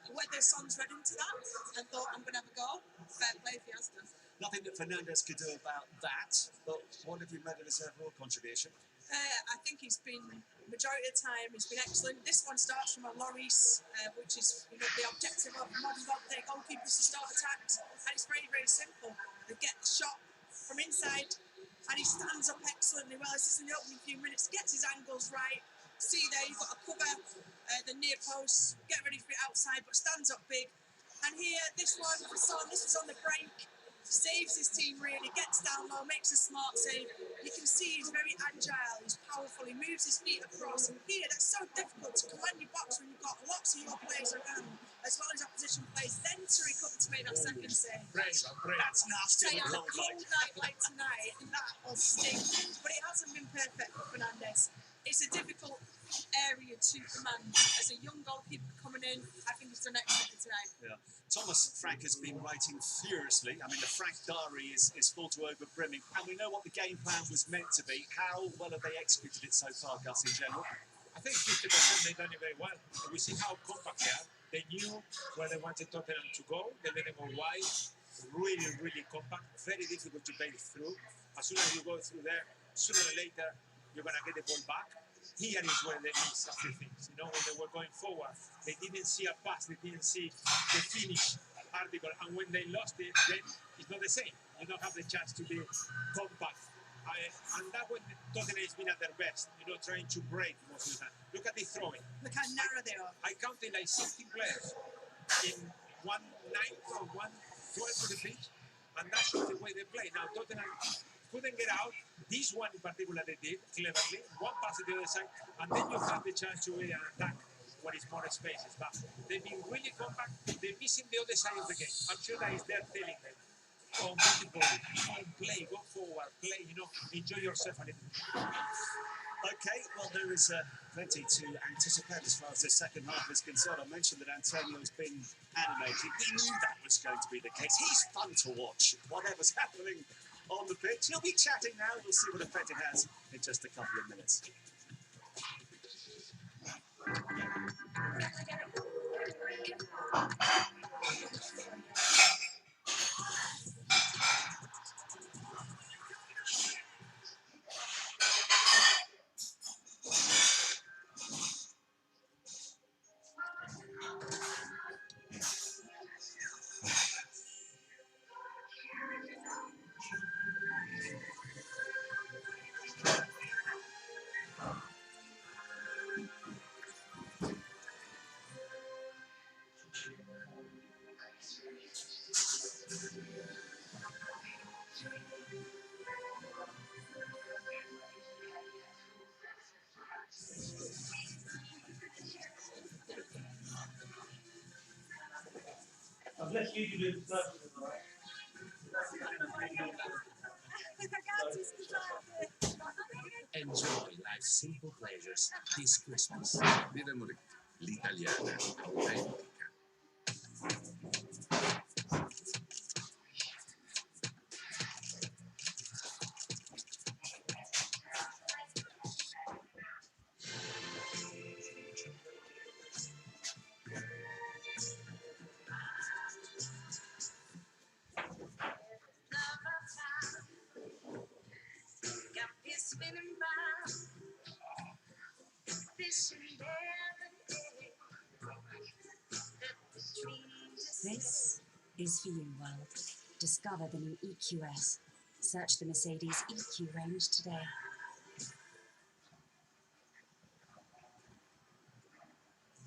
whether Son's read into that and thought, I'm going to have a go, fair play if he has done. Nothing that Fernandes could do about that, but what have you made of his overall contribution? I think he's been, majority of the time, he's been excellent. This one starts from a Lloris, which is the objective of modern day goalkeepers to start attacks. And it's very, very simple. They get the shot from inside, and he stands up excellently well. This is in the opening few minutes, gets his angles right. See there, you've got to cover the near post, get ready for it outside, but stands up big. And here, this one for Son, this is on the break. Saves his team really, gets down low, makes a smart save. You can see he's very agile, he's powerful, he moves his feet across. And here, that's so difficult to command your box when you've got lots of your players around, as well as opposition players. Then to recover to make that second save. That's nasty. On a cold night like tonight, that will sting. But it hasn't been perfect for Fernandes. It's a difficult area to command. As a young goalkeeper coming in, I think he's done excellent tonight. Yeah. Thomas Frank has been writing furiously. I mean, the Frank diary is full to overbrimming, and we know what the game plan was meant to be. How well have they executed it so far, Gus, in general? I think 50% they've done it very well. We see how compact they are. They knew where they wanted Tottenham to go. They let them go wide. Really, really compact. Very difficult to break through. As soon as you go through there, sooner or later, you're going to get the ball back. Here is where they missed a few things. You know, when they were going forward, they didn't see a pass, they didn't see the finish article, and when they lost it, then it's not the same. You don't have the chance to be compact. And that when Tottenham has been at their best, you know, trying to break most of the time. Look at the throwing. Look how narrow they are. I counted like 16 players in 1/9 or 1/12 of the pitch, and that's just the way they play. Now, Tottenham couldn't get out. This one in particular they did cleverly. One pass to the other side, and then you have the chance to really attack what is more spaces. But they've been really compact. They're missing the other side of the game. I'm sure that is there telling them, oh, get the ball, play, go forward, play, you know, enjoy yourself a little bit. Okay, well, there is plenty to anticipate as far as the second half is concerned. I mentioned that Antonio's been animated. We knew that was going to be the case. He's fun to watch, whatever's happening on the pitch. He'll be chatting now. We'll see what effect it has in just a couple of minutes. I've let you do the first one, right? Enjoy life's simple pleasures this Christmas. Vivemoli, l'italiana autentica. This is for you, world. Discover the new EQS. Search the Mercedes EQ range today.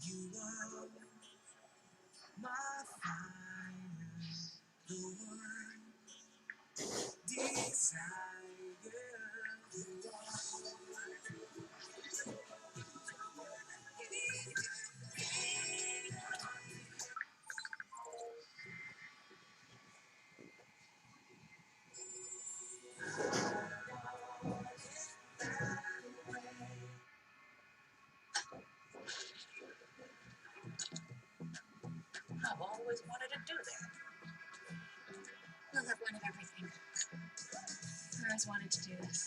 You are my fire, the one desire. You I've always wanted to do that. We'll have one of everything. I always wanted to do this.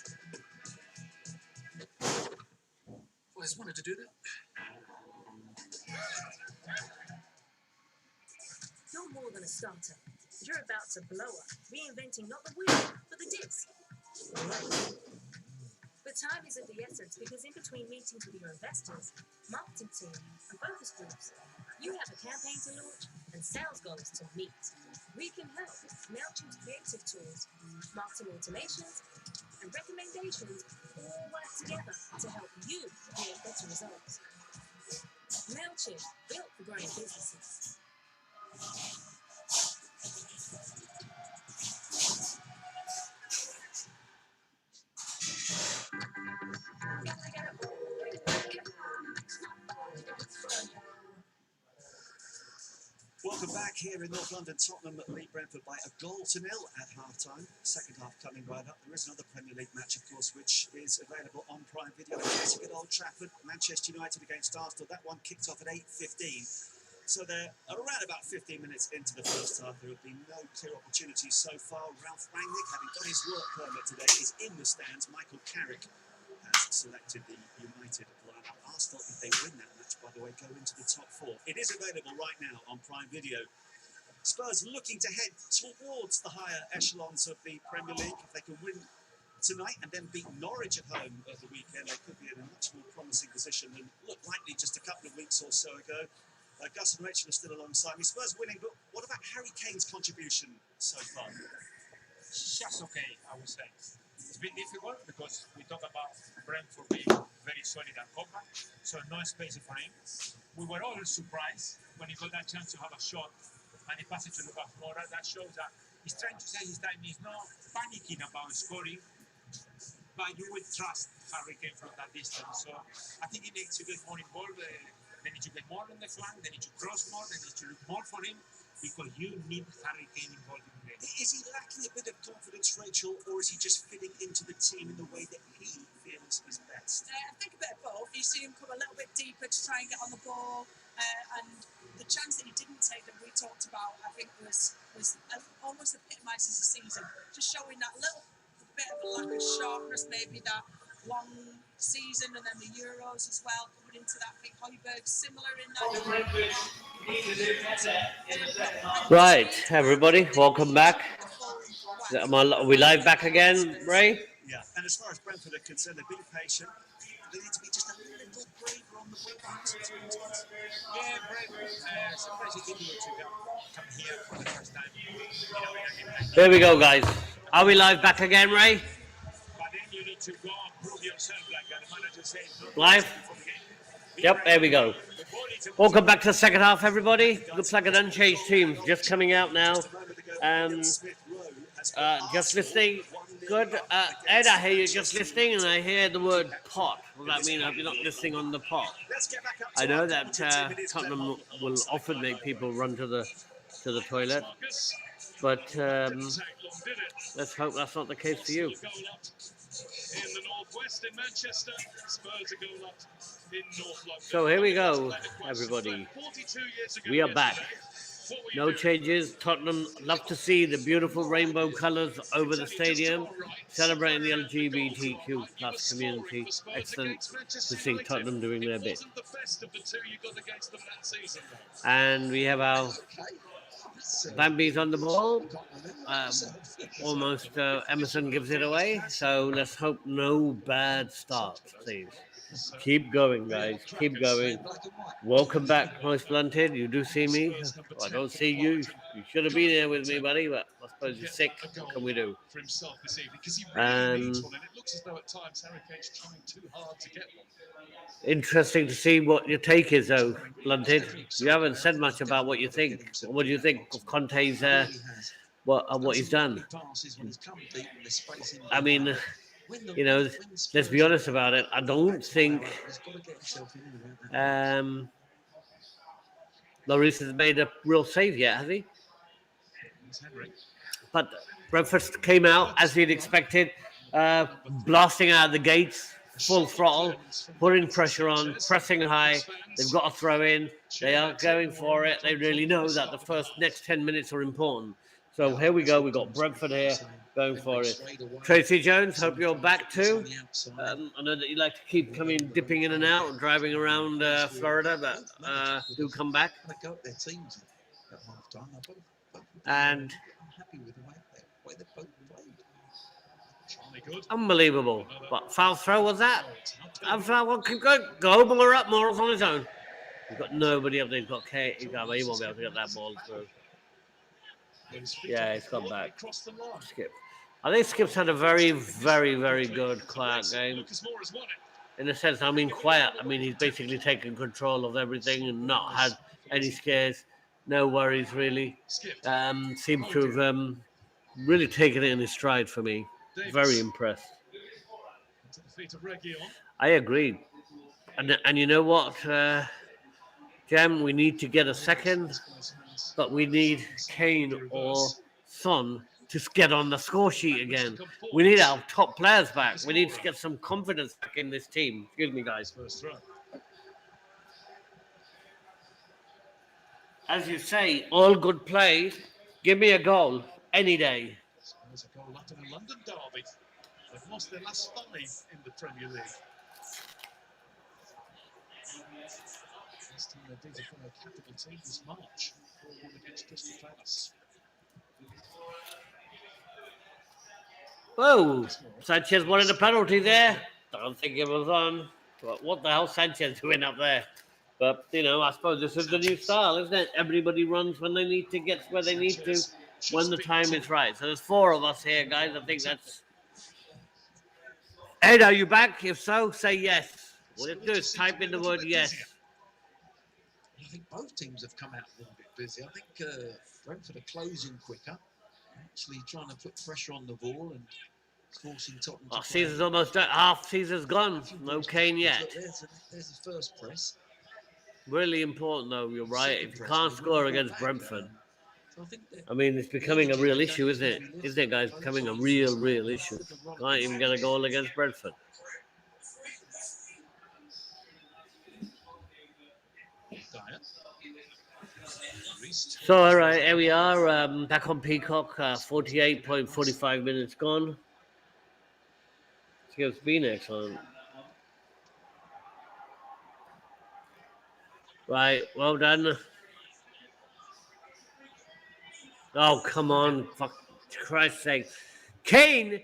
always wanted to do that. You're more than a starter. You're about to blow up, reinventing not the wheel, but the disc. But time is of the essence because in between meetings with your investors, marketing team, and focus groups, you have a campaign to launch and sales goals to meet. We can help. MailChimp's creative tools, marketing automations, and recommendations all work together to help you create better results. MailChimp, built for growing businesses. Welcome back here in North London. Tottenham beat Brentford by 1-0 at half-time. Second half coming right up. There is another Premier League match, of course, which is available on Prime Video. Classic at Old Trafford, Manchester United against Arsenal. That one kicked off at 8:15. So they're around about 15 minutes into the first half. There have been no clear opportunities so far. Ralph Rangnick, having got his work permit today, is in the stands. Michael Carrick has selected the United lineup. Arsenal, if they win that match, by the way, go into the top four. It is available right now on Prime Video. Spurs looking to head towards the higher echelons of the Premier League. If they can win tonight and then beat Norwich at home at the weekend, they could be in a much more promising position than looked likely just a couple of weeks or so ago. Gus and Rachel are still alongside me. Spurs winning, but what about Harry Kane's contribution so far? Just okay, I would say. It's been difficult because we talk about Brentford being very solid and compact, so no space for him. We were all surprised when he got that chance to have a shot and he passed it to Lucas Moura. That shows that he's trying to say his time. He's not panicking about scoring, but you will trust Harry Kane from that distance. So I think he needs to get more involved. They need to get more on the flank. They need to cross more. They need to look more for him because you need Harry Kane involved in the game. Is he lacking a bit of confidence, Rachel, or is he just fitting into the team in the way that he feels is best? I think a bit of both. You see him come a little bit deeper to try and get on the ball, and the chance that he didn't take that we talked about, I think was almost epitomises the season, just showing that little bit of a lack of sharpness, maybe that long season and then the Euros as well coming into that. I think Højbjerg's similar in that. Right, everybody, welcome back. Are we live back again, Ray? Yeah, and as far as Brentford are concerned, they've been patient. They need to be just a little braver on the weekends. Yeah, Brentford. Sometimes it's difficult to come here for the first time. There we go, guys. Are we live back again, Ray? But then you need to go and prove yourself, like the manager says. Live? Yep, there we go. Welcome back to the second half, everybody. Looks like an unchanged team just coming out now. Just listening. Good. Ed, I hear you just listening, and I hear the word pot. What does that mean? You're not listening on the pot. I know that Tottenham will often make people run to the toilet, but let's hope that's not the case for you. In the northwest in Manchester, Spurs a goal up in North London. So here we go, everybody. We are back. No changes. Tottenham love to see the beautiful rainbow colours over the stadium, celebrating the LGBTQ plus community. Excellent to see Tottenham doing their bit. And we have our Bambi's on the ball. Almost Emerson gives it away. So let's hope no bad starts, please. Keep going, guys. Keep going. Welcome back, Most Blunted. You do see me. I don't see you. You should have been here with me, buddy, but I suppose you're sick. What can we do? For himself this evening, because he really needs Um, one, and it looks as though at times Harry Kane's trying too hard to get one. Interesting to see what your take is, though, Blunted. You haven't said much about what you think. What do you think of Conte's what he's done? I mean, you know, let's be honest about it. I don't think Lloris has made a real save yet, has he? But Brentford came out as he'd expected, blasting out of the gates, full throttle, putting pressure on, pressing high. They've got to throw in. They are going for it. They really know that the next 10 minutes are important. So here we go. We've got Brentford here going for it. Tracy Jones, hope you're back too. I know that you like to keep dipping in and out and driving around Florida, but do come back. And unbelievable. What foul throw was that? Foul can go more up. Morals on his own. He's got nobody up there. He's got Kate. He won't be able to get that ball through. Yeah, he's gone back. Skip. I think Skip's had a very, very, very good quiet game. In a sense, I mean quiet. I mean he's basically taken control of everything and not had any scares, no worries really. Seems to have really taken it in his stride for me. Very impressed. I agree. And you know what, Jem, we need to get a second, but we need Kane or Son to get on the score sheet again. We need our top players back. We need to get some confidence back in this team. Excuse me, guys. As you say, all good play. Give me a goal any day. There's a goal after the London derby. They've lost their last 5 in the Premier League. This time they did for a capital team this March. 4-1 against Crystal Palace. Whoa! Sanchez wanted a penalty there. Don't think it was on. But what the hell Sanchez doing up there? But, you know, I suppose this is the new style, isn't it? Everybody runs when they need to get where they need to, when the time is right. So there's 4 of us here, guys. I think that's... Ed, are you back? If so, say yes. All you have to do is type in the word yes. I think both teams have come out a little bit busy. I think Brentford are closing quicker, actually trying to put pressure on the ball and forcing Tottenham to Caesar's almost done. Half Caesar's gone. No Kane yet. There's the first press. Really important, though. You're right. If you can't score against Brentford, I mean, it's becoming a real issue, isn't it? Isn't it, guys? Becoming a real issue. Can't even get a goal against Brentford. So, all right, here we are, back on Peacock, 48.45 minutes gone. It's been excellent. Right, well done. Oh, come on, for Christ's sake. Kane,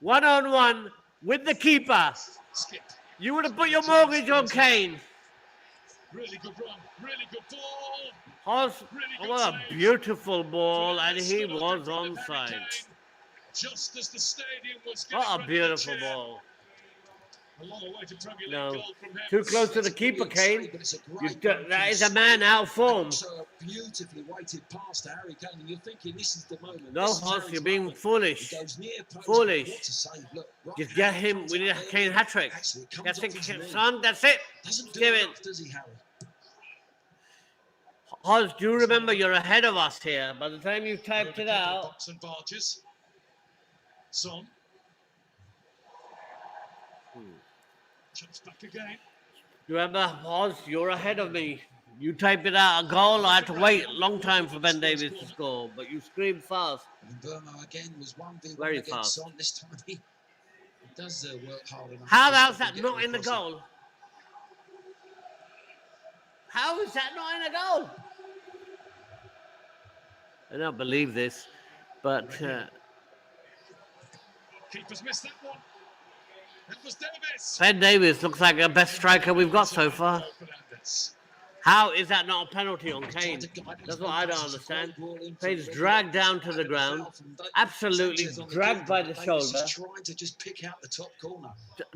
1-on-1 with the keeper. You would have put your mortgage on Kane. Really good run, really good ball. What a beautiful ball, and he was onside. Just as the stadium was what a beautiful ball. A long way to Premier League No, goal from him. too close to the keeper, Kane. That is a man out of form. So beautifully weighted pass to Harry Kane, and you're thinking this is the moment. No, Hoss, you're being foolish. Foolish. Just get him. We need a Kane hat trick. That's it, son. That's it. Give it. Does he, Harry? Hoss, do you remember you're ahead of us here? By the time you've typed it out. And barges. Son. Jumps back again. Remember, Hoss, you're ahead of me. You typed it out a goal. I had to wait a long time for Ben Davies to score, but you screamed fast. And Burma again was 1v1 very against fast. Son. This time he does work hard enough. How is that not in the goal? How is that not in a goal? I don't believe this, but Keeper's missed that one. It was Davis. Ben Davies looks like the best striker we've got so far. How is that not a penalty on Kane? That's what I don't understand. Kane's dragged down to the ground, absolutely dragged by the shoulder. Trying to just pick out the top corner.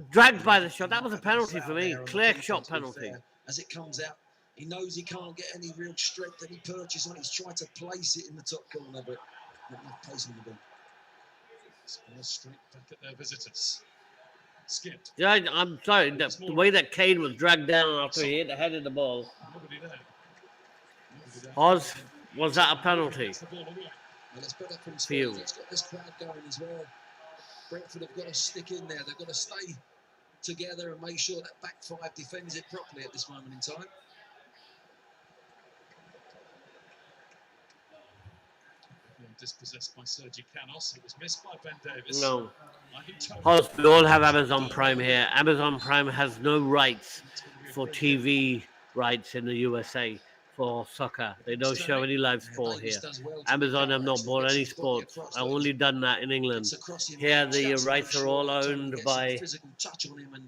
Dragged by the shot. That was a penalty for me. Clear shot penalty. As it comes out, he knows he can't get any real strength, any purchase on it. He's trying to place it in the top corner, but not enough place on the ball. Spurs straight back at their visitors. Skipped. Yeah, I'm sorry. The way that Kane was dragged down after he hit the head of the ball. Nobody there. Was that a penalty? Well, it's better from For you. Spurs. It's got this crowd going as well. Brentford have got to stick in there. They've got to stay together and make sure that back five defends it properly at this moment in time. Dispossessed by Sergi Canos. It was missed by Ben Davis. No. Hoz, we all have Amazon Prime here. Amazon Prime has no rights for TV rights in the USA for soccer. They don't show any live sport here. Amazon have not bought any sports. I've only done that in England. Here the rights are all owned by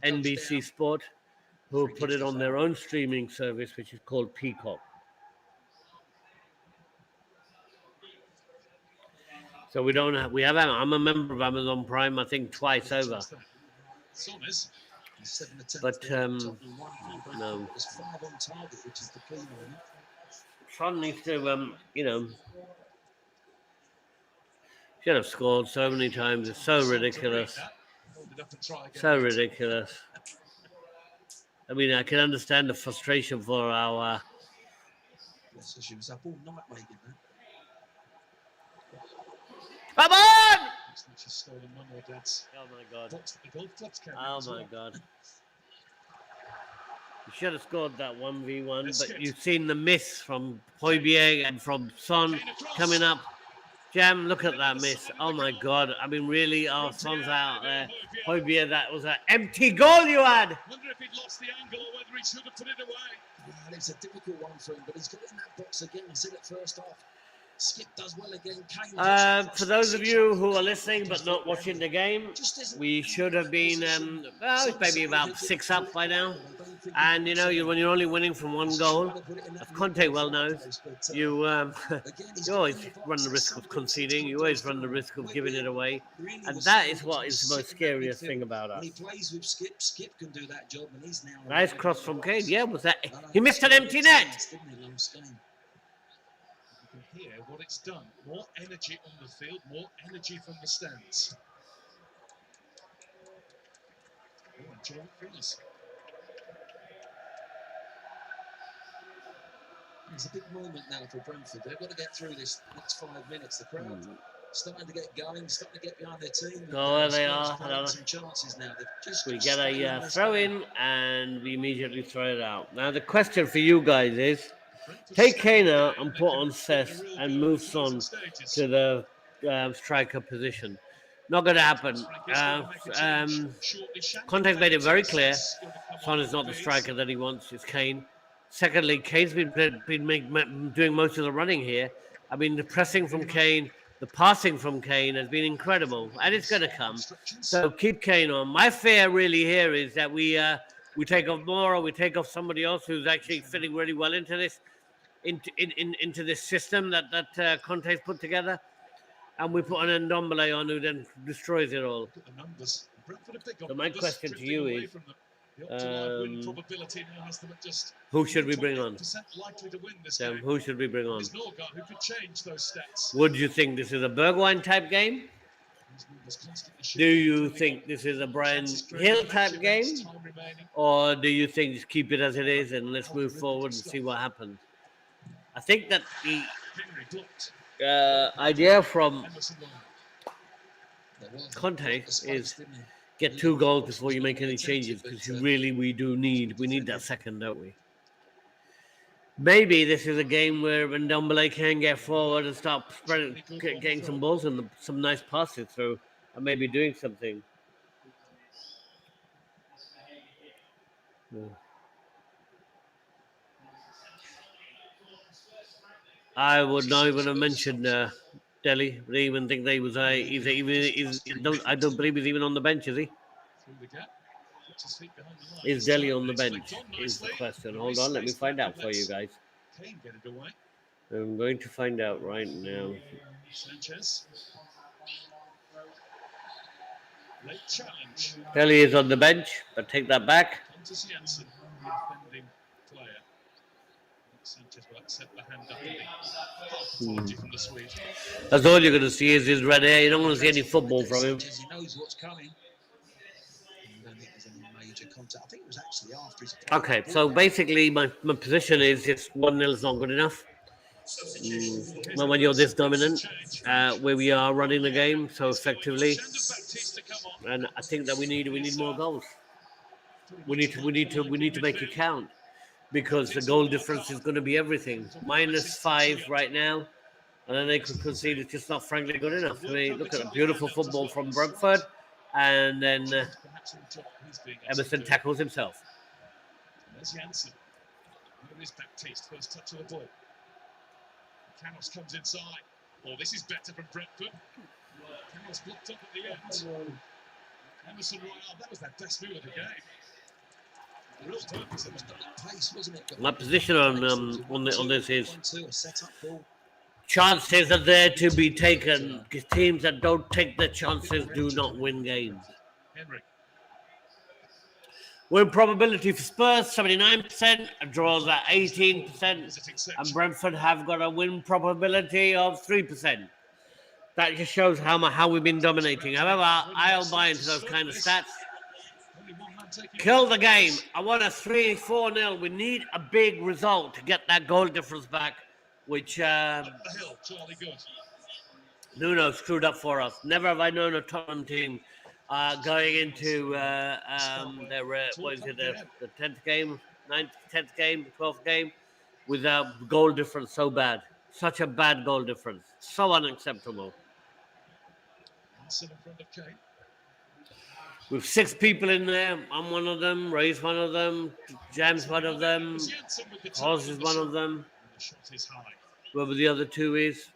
NBC Sport, who put it on their own streaming service, which is called Peacock. So we don't have. I'm a member of Amazon Prime. I think twice over. But no. Son needs to, should have scored so many times. It's so ridiculous. So ridiculous. I mean, I can understand the frustration for our. She was up all night making that. Come on! She's stolen one more dad's. Oh my god. Oh my god. You should have scored that 1v1, but you've seen the miss from Højbjerg and from Son coming up. Jam, look at that miss. Oh my god. I mean, really, our Son's out there. Højbjerg, that was an empty goal you had. Wonder if he'd lost the angle or whether he should have put it away. Well, it's a difficult one for him, but he's got in that box again. I said it first off. Skip does well again. For those of you who are listening but not watching the game, we should have been, maybe about 6 up by now. And when you're only winning from 1 goal, as Conte well knows, you always run the risk of conceding. You always run the risk of giving it away, and that is what is the most scariest thing about us. He plays with Skip. Skip can do that job, and he's now. Nice cross from Kane. Yeah, was that? He missed an empty net. Here, what it's done, more energy on the field, more energy from the stands. Oh, enjoy it, please. It's a big moment now for Brentford. They've got to get through this next 5 minutes. The crowd starting to get going, starting to get behind their team. Oh, there they are. Some chances now. We get a throw in and we immediately throw it out. Now the question for you guys is, take Kane out and put on Cess and move Son to the striker position. Not going to happen. Conte's made it very clear. Son is not the striker that he wants. It's Kane. Secondly, Kane's been doing most of the running here. I mean, the pressing from Kane, the passing from Kane has been incredible, and it's going to come. So keep Kane on. My fear really here is that we take off more, or we take off somebody else who's actually fitting really well into this. Into this system that Conte's put together, and we put an Ndombele on who then destroys it all. So my question to you is, who should we bring on? Who should we bring on? Would you think this is a Bergwijn type game? Do you think this is a Brian Hill type game? Or do you think just keep it as it is and let's move forward and see what happens? I think that the idea from Conte is get 2 goals before you make any changes, because we need that second, don't we? Maybe this is a game where Ndombele can get forward and start getting some balls and some nice passes through, and maybe doing something. Yeah. I would not even have mentioned Delhi. I didn't even think they was I don't believe he's even on the bench, is he? puts his feet behind the line. Is this Delhi time, on the and it's bench? flicked on Is the nicely. question. There Hold is on, let me space find back, out but for you let's guys. Kane get it away. I'm going to find out right now. Sanchez. Late challenge. Delhi is on the bench, but take that back. Pontus Janssen, the offending player. Sanchez will accept the hand up in the half apology from the Swede. That's all you're going to see is his red hair. You're not going to see any football from him. Sanchez, he knows what's coming. I don't think there's any major contact. I think it was actually after his. Okay, so basically my position is just 1-0 is not good enough. Well, when you're this dominant, where we are running the game so effectively, and I think that we need more goals. We need to make it count, because the goal difference is going to be everything. -5 right now, and then they could concede. It's just not frankly good enough. I mean, look at the beautiful football from Brentford, and then Emerson tackles himself. There's Janssen. There is Baptiste, first touch of the ball. Canos comes inside. Oh, this is better from Brentford. Canos blocked up at the end. Emerson Royale, that was their best move of the game. Real purpose, it was pace, wasn't it? My position on this is chances are there to be taken. Teams that don't take their chances do not win games. Henry. Win probability for Spurs 79%, draws at 18%, and Brentford have got a win probability of 3%. That just shows how we've been dominating. However, I'll buy into those kind of stats. Kill the game. I want a 3-4-0. We need a big result to get that goal difference back, which Nuno screwed up for us. Never have I known a Tottenham team going into their what is it, the 10th game, 9th, 10th game, 12th game, with a goal difference so bad. Such a bad goal difference. So unacceptable. With 6 people in there, I'm one of them, Ray's one of them, Jam's one of them, Oz is one of them. Whoever the other 2 is,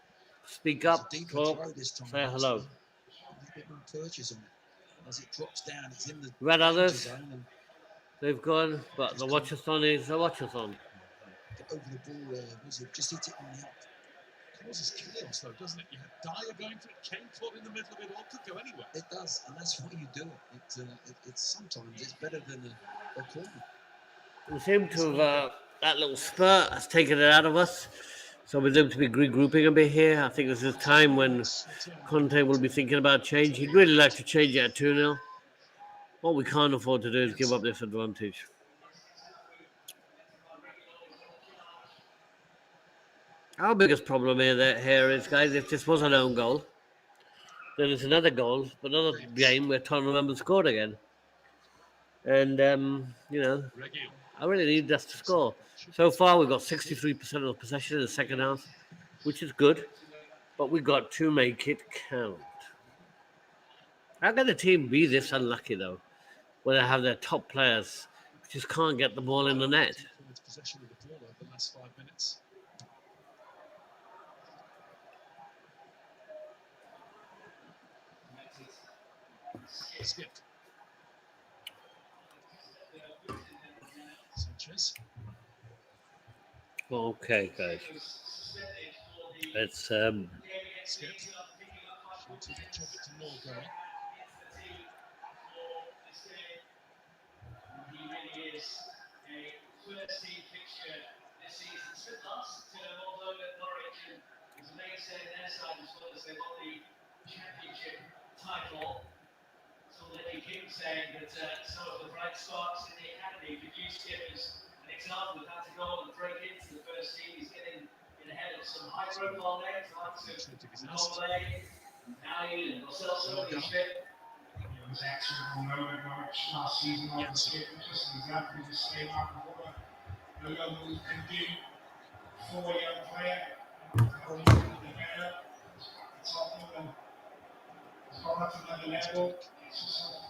speak up, talk, say hello. As it drops down, it's in the Red others, zone, they've gone, but the watchathon is a watchathon. Get over the ball, was it just hit it on the up? Causes chaos though, doesn't it? You have Dyer going for it, Kane caught in the middle of it all, could go anywhere. It does, and that's why you do it. It's sometimes it's better than a corner. We seem to have, that little spurt has taken it out of us. So we seem to be regrouping a bit here. I think this is time when Conte will be thinking about change. He'd really like to change it at 2-0. What we can't afford to do is give up this advantage. Our biggest problem here is, guys, if this was an own goal, then it's another goal, but another game where Tottenham haven't scored again. And, I really need us to score. So far, we've got 63% of possession in the second half, which is good, but we've got to make it count. How can the team be this unlucky, though, when they have their top players who just can't get the ball in the net? Possession of the ball over the last 5 minutes. Skipped. Sanchez. Okay, guys. Let's Skipped. To Morgan. He really is a first-team fixture this season. Spent last term, although at Norwich, and was a mainstay in their side as well as they won the championship title. So Lenny King saying that some of the bright sparks in the academy could use Skip as an example of how to go and break into the first team. He's getting in ahead of some high-profile names like Nobile, Nally, and Marcelo. He's fit. It was excellent on loan at Norwich last season. Just an example of the scale up of what a young move can do for a young player. How he can develop. It's Tottenham and he's gone up to another level. It's just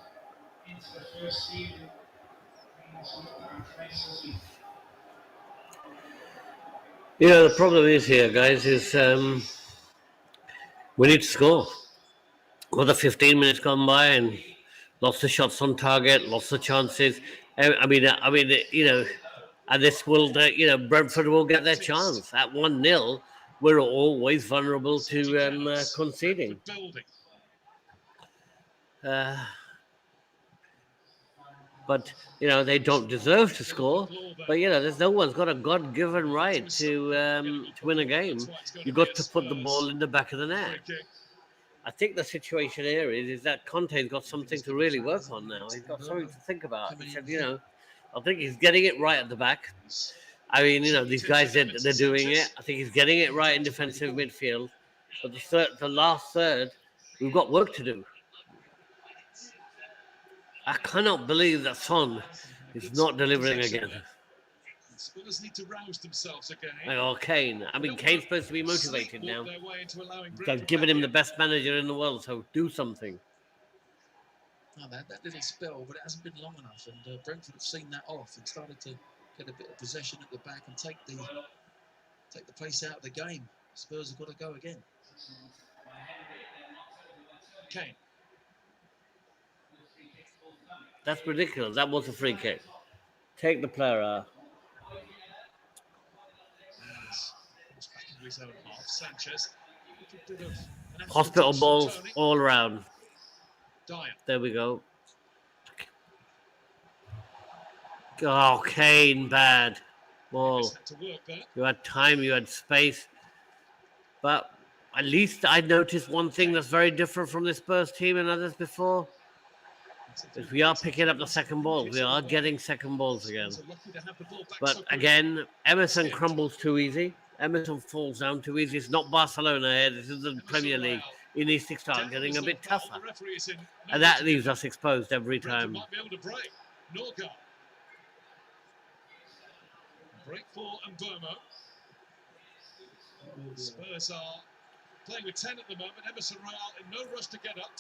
into the first team. And also look at him places. the problem is here, guys, is we need to score. Another 15 minutes gone by, and lots of shots on target, lots of chances. You know, and this will, Brentford will get their chance at 1-0. We're always vulnerable to conceding. But they don't deserve to score. But there's no one's got a God-given right to win a game. You've got to put the ball in the back of the net. I think the situation here is that Conte's got something to really work on now. He's got something to think about. He said, I think he's getting it right at the back. I mean, these guys, they're doing it. I think he's getting it right in defensive midfield. But the last third, we've got work to do. I cannot believe that Son is not delivering again. Spurs need to rouse themselves again. Oh, Kane. I mean, Kane's supposed to be motivated now. They've given him the best manager in the world, so do something. No, that little spell, but it hasn't been long enough, and Brentford have seen that off and started to get a bit of possession at the back and take the pace out of the game. Spurs have got to go again. Kane. That's ridiculous. That was a free kick. Take the player out. Back into his own half. Sanchez. Hospital balls all around. Dyer. There we go. Oh, Kane, bad ball. You had time, you had space. But at least I noticed one thing that's very different from the Spurs team and others before. Is we are picking up the second ball. We are getting second balls again. But again, Emerson crumbles too easy. Emerson falls down too easy. It's not Barcelona here. This is the Premier League. He needs to start getting a bit tougher. And that leaves us exposed every time. Break for Mbomo. Spurs are playing with 10 at the moment. Emerson Royal in no rush to get up.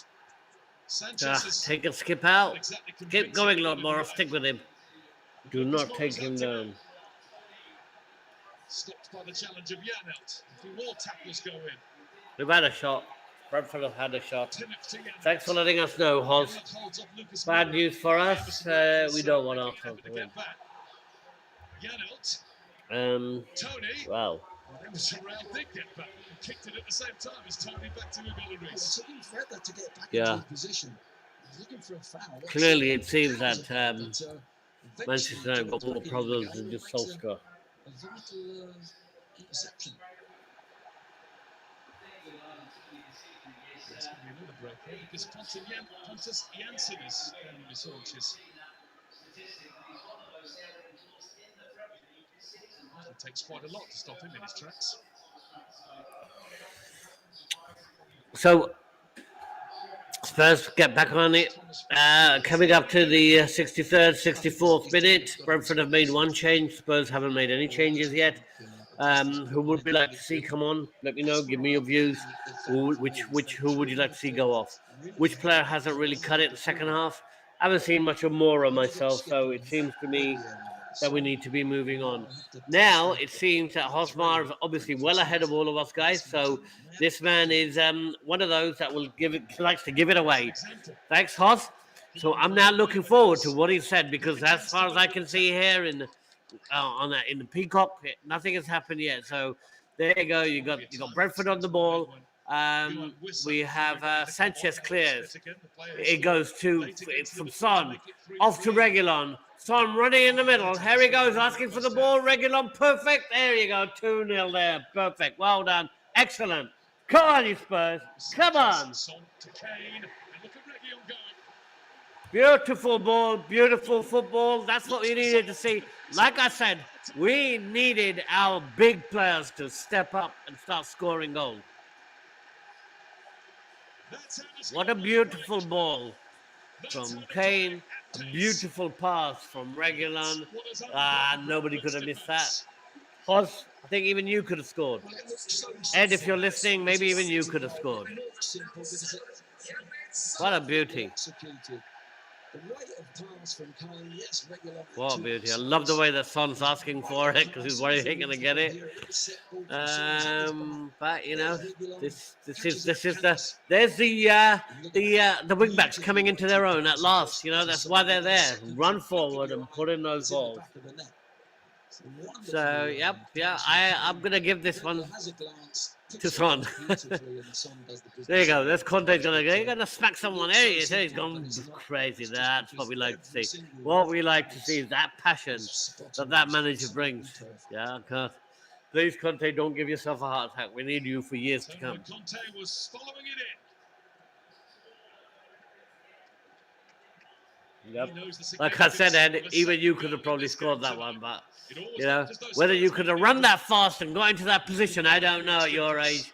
Sanchez take a skip out. Keep going, Lord Morris. Stick with him. Do not take him down. Stopped by the challenge of Janelt. A few more tackles go in. We've had a shot. Brentford have had a shot. Thanks for letting us know, Hoz. Bad news for us. We don't want Arsenal to win. Wow. Emerson Royal did get back and kicked it at the same time as Tony back to Hugo Lloris. It took him forever to get back into his position. He's looking for a foul. Clearly, it seems that Manchester United got more problems than just Solskjaer. A vital interception. There's going to be another break here because Pontus Janssen is down in the Sanchez. It takes quite a lot to stop him in his tracks. So, Spurs get back on it. Coming up to the 63rd, 64th minute. Brentford have made one change. Spurs haven't made any changes yet. Who would you like to see come on? Let me know. Give me your views. Who would you like to see go off? Which player hasn't really cut it in the second half? I haven't seen much of Mora myself, so it seems to me that we need to be moving on. Now, it seems that Hosmar is obviously well ahead of all of us guys, so this man is one of those that likes to give it away. Thanks, Hos. So I'm now looking forward to what he said, because as far as I can see here in the Peacock, nothing has happened yet. So there you go. You got Brentford on the ball. We have Sanchez clears. It goes from Son off to Reguilon. Son running in the middle. Here he goes, asking for the ball. Reguilon, perfect. There you go, 2-0 there. Perfect. Well done. Excellent. Come on, you Spurs. Come on. Beautiful ball, beautiful football. That's what we needed to see. Like I said, we needed our big players to step up and start scoring goals. What a beautiful ball from Kane. A beautiful pass from Reguilon. Nobody could have missed that. Hoz, I think even you could have scored. Ed, if you're listening, maybe even you could have scored. What a beauty. The rate of pass from Kane, yes, regular. What a beauty. I love the way the son's asking for it because he's worried he ain't going to get it. But, you know, this is there's the wing backs coming into their own at last. You know, that's why they're there. Run forward and put in those balls. So, yep, yeah, I'm going to give this one to Son. There you go. There's Conte's going to go. You're going to smack someone. There he is. He's gone crazy. That's what we like to see. What we like to see is that passion that manager brings. Yeah, God. Please, Conte, don't give yourself a heart attack. We need you for years to come. Conte was following it in. Yep. Like I said, Ed, even you could have probably scored that one, but you know, whether you could have run that fast and got into that position, I don't know at your age.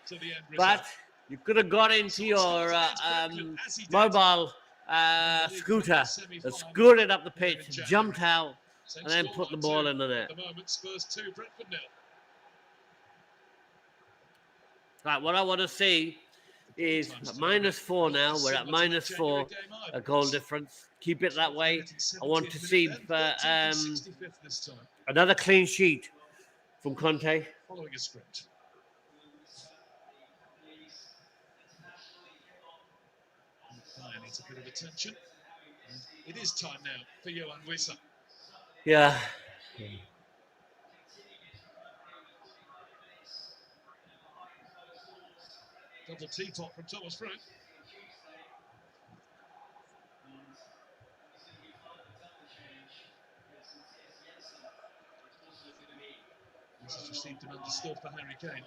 But you could have got into your mobile scooter, scooted up the pitch, jumped out, and then put the ball in the net. At the moment, Spurs 2, Brentford 0. Right, what I want to see is -4 now. We're at -4, a goal difference. Keep it that way. I want to see another clean sheet from Conte. Following a script. Bayern needs a bit of attention. And it is time now for Johan Wissa. Yeah. Double teapot from Thomas Frank. This has received and understood for Harry Kane.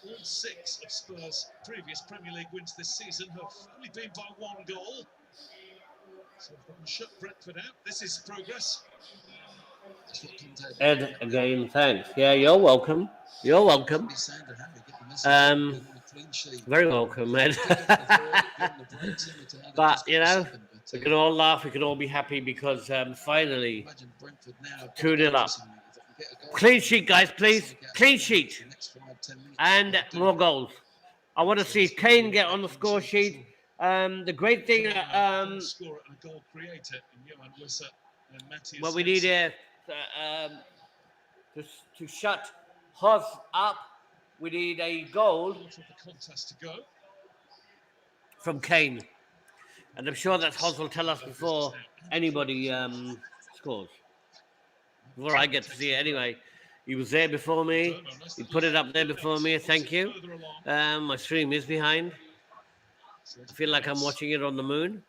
All 6 of Spurs' previous Premier League wins this season have only been by 1 goal. So if they can shut Brentford out, this is progress. Ed, again, thanks. Yeah, you're welcome. You're welcome. Very welcome, Ed. But, you know, we can all laugh, we can all be happy because finally, 2-0 up. Clean sheet, guys, please. Clean sheet. And more goals. I want to see Kane get on the score sheet. The great thing... scorer and a goal creator in Johan Wissa and Matthias. What we need here to shut Hoz up, we need a goal from Kane. And I'm sure that Hoz will tell us before anybody scores. Before I get to see it anyway. He was there before me. He put it up there before me. Thank you. My stream is behind. I feel like I'm watching it on the moon.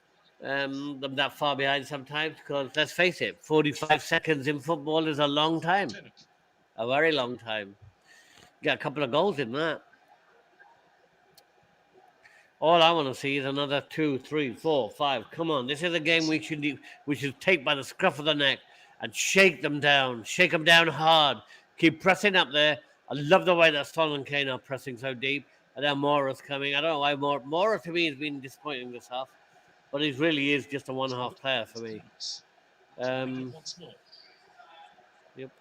I'm that far behind sometimes because, let's face it, 45 seconds in football is a long time. A very long time. Got a couple of goals in that. All I want to see is another 2, 3, 4, 5. Come on, this is a game we should take by the scruff of the neck and shake them down. Shake them down hard. Keep pressing up there. I love the way that Son and Kane are pressing so deep. And then Mora's coming. I don't know why Mora to me has been disappointing this half. But he really is just a one-half player for me. Yep.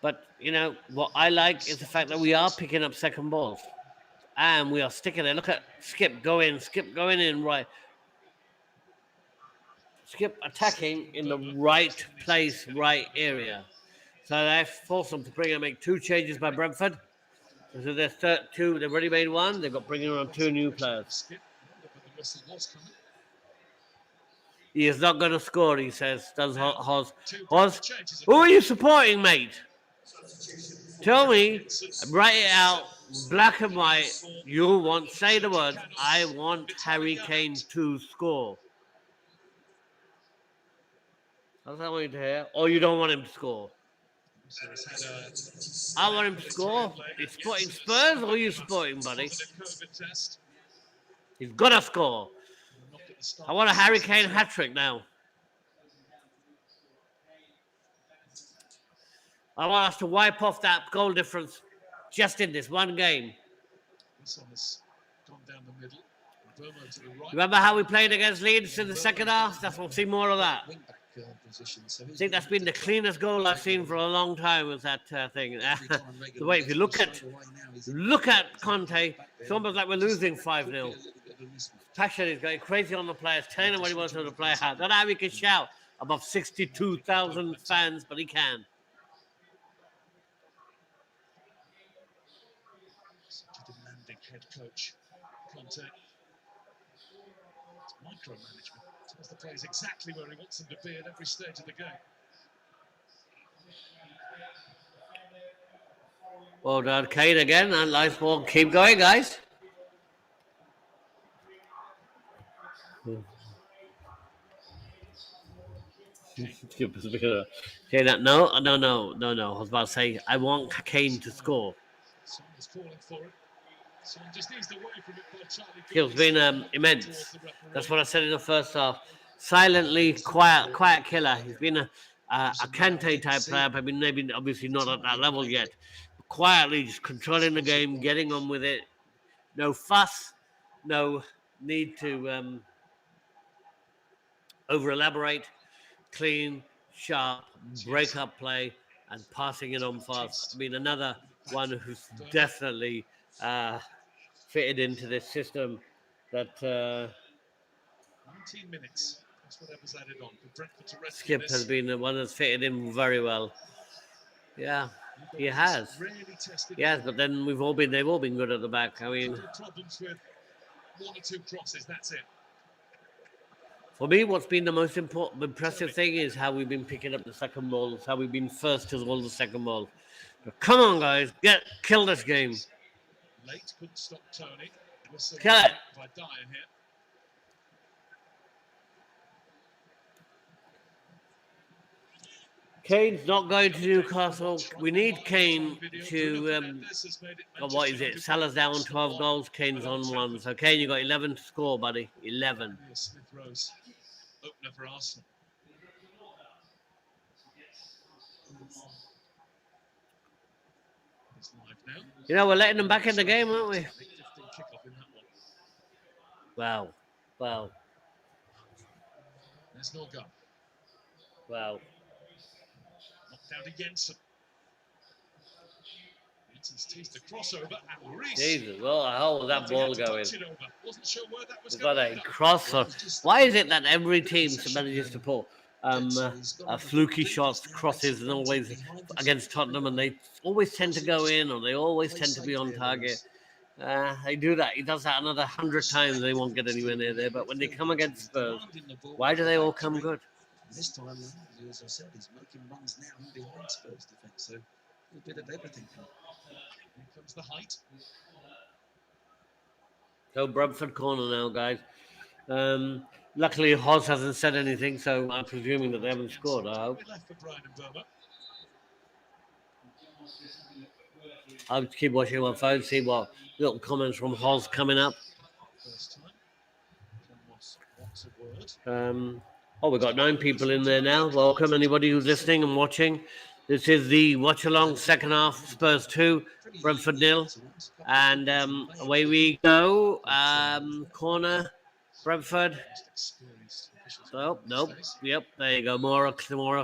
But, you know, what I like is the fact that we are picking up second balls. And we are sticking there. Look at Skip going in right. Skip attacking in the right place, right area. So they forced them to make 2 changes by Brentford. So there's 2, they've already made 1. They've got bringing on 2 new players. He is not going to score, he says. Does Hoz? Hoz, who are you supporting, mate? Tell me, write it out, black and white. Say the words, I want Harry Kane to score. That's what I want you to hear. Or you don't want him to score. I want him to score. He's supporting Spurs, or are you supporting, buddy? He's got to score. I want a Harry Kane hat-trick now. I want us to wipe off that goal difference just in this one game. Remember how we played against Leeds in the second half? We'll see more of that. position. So I think that's been the cleanest goal I've seen for a long time. Was that thing? The way if you look at Conte, it's almost like we're losing 5-0. Passion is going crazy on the players, telling him what he wants to play hard. Don't know how he can shout above 62,000 fans, but he can. Such a demanding head coach, Conte. It's micromanagement. Tells the players exactly where he wants them to be at every stage of the game. Well done, Kane again. And nice ball. Keep going, guys. Say that? No. I was about to say I want Kane to score. Someone's calling for it. Someone just eased away from it by Charlie. It's been immense. That's what I said in the first half. Silently, quiet killer. He's been a Kante type player, but maybe obviously not at that level yet. But quietly, just controlling the game, getting on with it. No fuss, no need to over elaborate. Clean, sharp, break up play, and passing it on fast. I mean, another one who's definitely fitted into this system that 19 minutes. That's whatever's added on for Brentford to rest. Skip has been the one that's fitted in very well. Yeah, he has. Yes, but then they've all been good at the back. I mean, problems with 1 or 2 crosses. That's it. For me, what's been the most impressive thing is how we've been picking up the second balls, how we've been first to all the second balls. But come on, guys, kill this game. Late couldn't stop Tony. Kill it. By Dyer here. Kane's not going to Newcastle. We need Kane to, what is it? Salah's down 12 goals, Kane's on 1. So, Kane, you got 11 to score, buddy. 11. Smith Rose, opener for Arsenal. He's live now. You know, we're letting them back in the game, aren't we? 15 kickoff in that one. Wow. There's no gun. Wow. Knocked down to Jensen. Jensen's teased the crossover and Reece. Jesus, well, how was that ball going? Wasn't sure where that was going. Got a cross. Why is it that every team manages to pull fluky shots, crosses, and always against Tottenham, and they always tend to go in, or they always tend to be on target? They do that. He does that another 100 times. They won't get anywhere near there. But when they come against Spurs, why do they all come good? This time, as I said, he's making runs now behind Spurs defence. So a bit of everything. Here comes the height. So Brentford corner now, guys. Luckily, Hoz hasn't said anything, so I'm presuming that they haven't scored. I hope. I'll just keep watching my phone, see what little comments from Hoz coming up. We've got 9 people in there now. Welcome, anybody who's listening and watching. This is the Watchalong second half. Spurs 2, Brentford 0. And away we go. Corner, Brentford. Oh, nope. Yep, there you go. Mora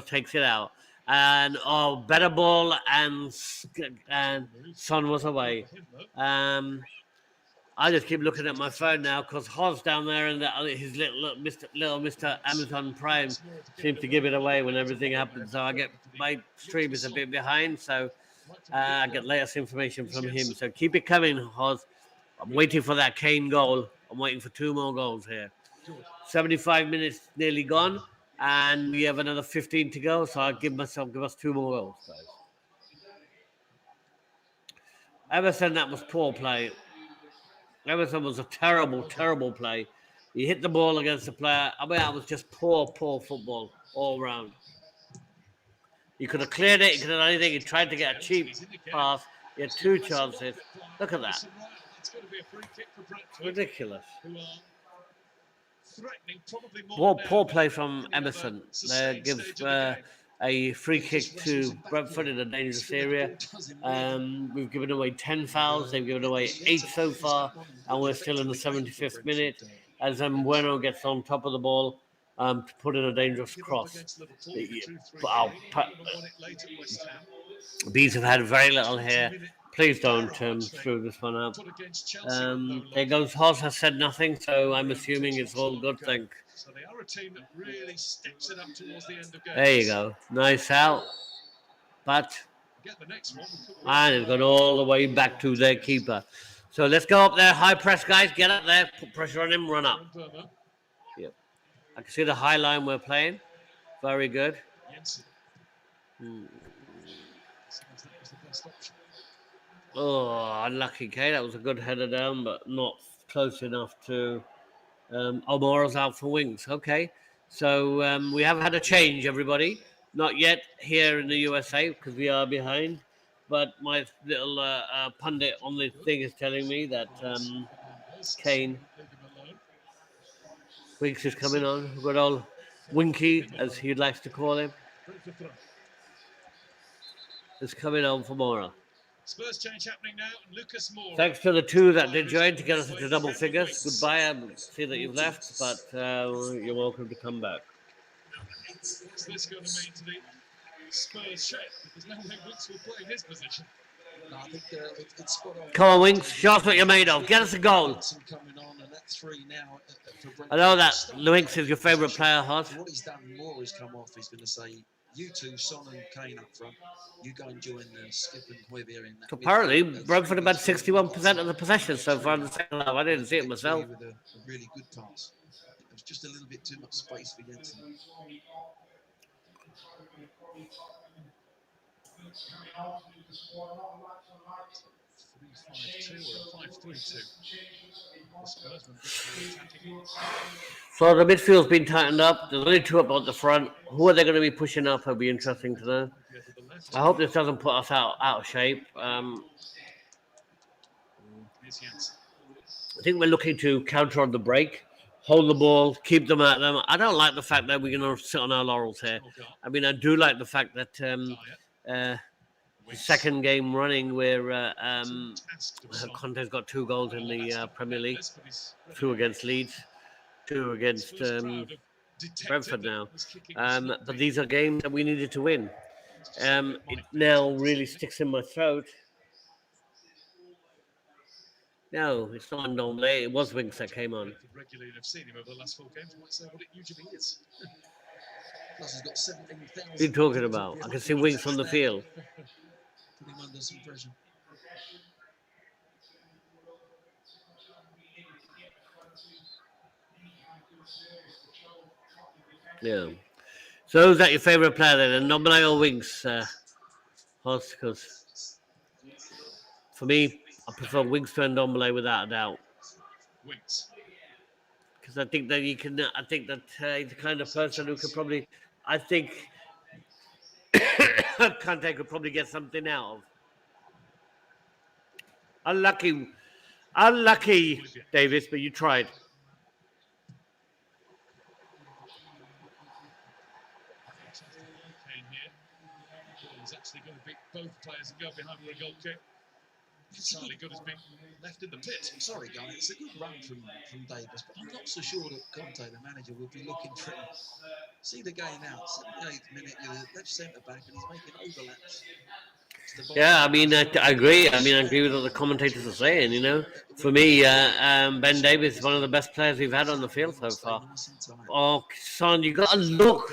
takes it out. And better ball, and Son was away. I just keep looking at my phone now because Hoz down there and his little Mr. Amazon Prime seems to give it away when everything happens. So my stream is a bit behind, so I get latest information from him. So keep it coming, Hoz. I'm waiting for that Kane goal. I'm waiting for 2 more goals here. 75 minutes nearly gone, and we have another 15 to go. So I'll give us 2 more goals, guys. Everton, that was poor play. Everton was a terrible play. He hit the ball against the player. I mean, that was just poor football all round. He could have cleared it. He could have done anything. He tried to get a cheap pass. He had 2 chances. Look at that. It's ridiculous. Poor play from Emerson. Gives a free kick to Brentford in a dangerous area. We've given away 10 fouls. They've given away 8 so far, and we're still in the 75th minute. As Bueno gets on top of the ball, to put in a dangerous Give up cross. against Liverpool, The- 2-3 oh, defeat. pa- Liverpool won it late at West Ham. These have had very little here. 20-minute Please don't barrage they screw this one up. put against Chelsea with no There luck. goes Hoss has said nothing, so I'm assuming Takes it's all Watchalong good. go. Think. So they are a team that really steps it up towards the end of games. There you go. Nice out. But Get the next one. We could and it's gone all the way back to their keeper. So let's go up there. High press, guys. Get up there. Put pressure on him. Run up. Yep. I can see the high line we're playing. Very good. Jensen. Sounds that was the best option. Oh, unlucky, Kay. That was a good header down, but not close enough to. Almora's out for wings. Okay. So we have had a change, everybody. Not yet here in the USA because we are behind. But my little pundit on the thing is telling me that Kane Winks is coming on. Good old Winky, as he likes to call him, is coming on for Mora. Spurs change happening now, and Lucas Moura. Thanks to the two that did join to get us into double figures. Goodbye. I see that you've left, but you're welcome to come back. What's this going to mean to the Spurs shape? There's no way Winks will play in his position. No, I think it's spot on. Come on, Winks. Show us what you're made of. Get us a goal. Coming on, and that's 3 now for Brentford. I know that Winks is your favourite player, Hot. What he's done more is come off. He's going to say, you two, Son and Kane up front, you go and join Skip and Højbjerg in that. Apparently, Brentford have had 61% of the possession so far in the second half. I didn't see it myself. With a really good pass. It was just a little bit too much space for Jensen. 3-5-2 or a 5-3-2. So the midfield's been tightened up. There's only 2 up on the front. Who are they going to be pushing up? It'll be interesting to know. I hope this doesn't put us out of shape. I think we're looking to counter on the break, hold the ball, keep them at them. I don't like the fact that we're going to sit on our laurels here. I mean, I do like the fact that the second game running where Conte's got 2 goals in the Premier League, 2 against Leeds, 2 against Brentford now. But these are games that we needed to win. It now really sticks in my throat. No, it's not Ndomble. It was Winks that came on. Regularly have seen him over the last 4 games. Might say what it usually is. Plus, he's got 17,000. What are you talking about? I can see Winks on the field. Put him under some pressure. Yeah. So is that your favourite player then? Ndomble or Winks? Horst, because for me, I prefer Winks to Ndomble without a doubt. Winks. Because I think that you can. I think that he's the kind of person who could probably. I think Conte could probably get something out of. Unlucky, Davis, but you tried. Kane here. He's actually going to beat both players and go behind for a goal kick. Charlie Good has been left in the pit. I'm sorry, guys. It's a good run from Davis, but I'm not so sure that Conte, the manager, will be looking for him. See the game out, 78th minute, you're the left centre back, and he's making overlaps. Yeah, I mean, I agree. I mean, I agree with what the commentators are saying. You know, for me, Ben Davis is one of the best players we've had on the field so far. Oh, son, you got to look.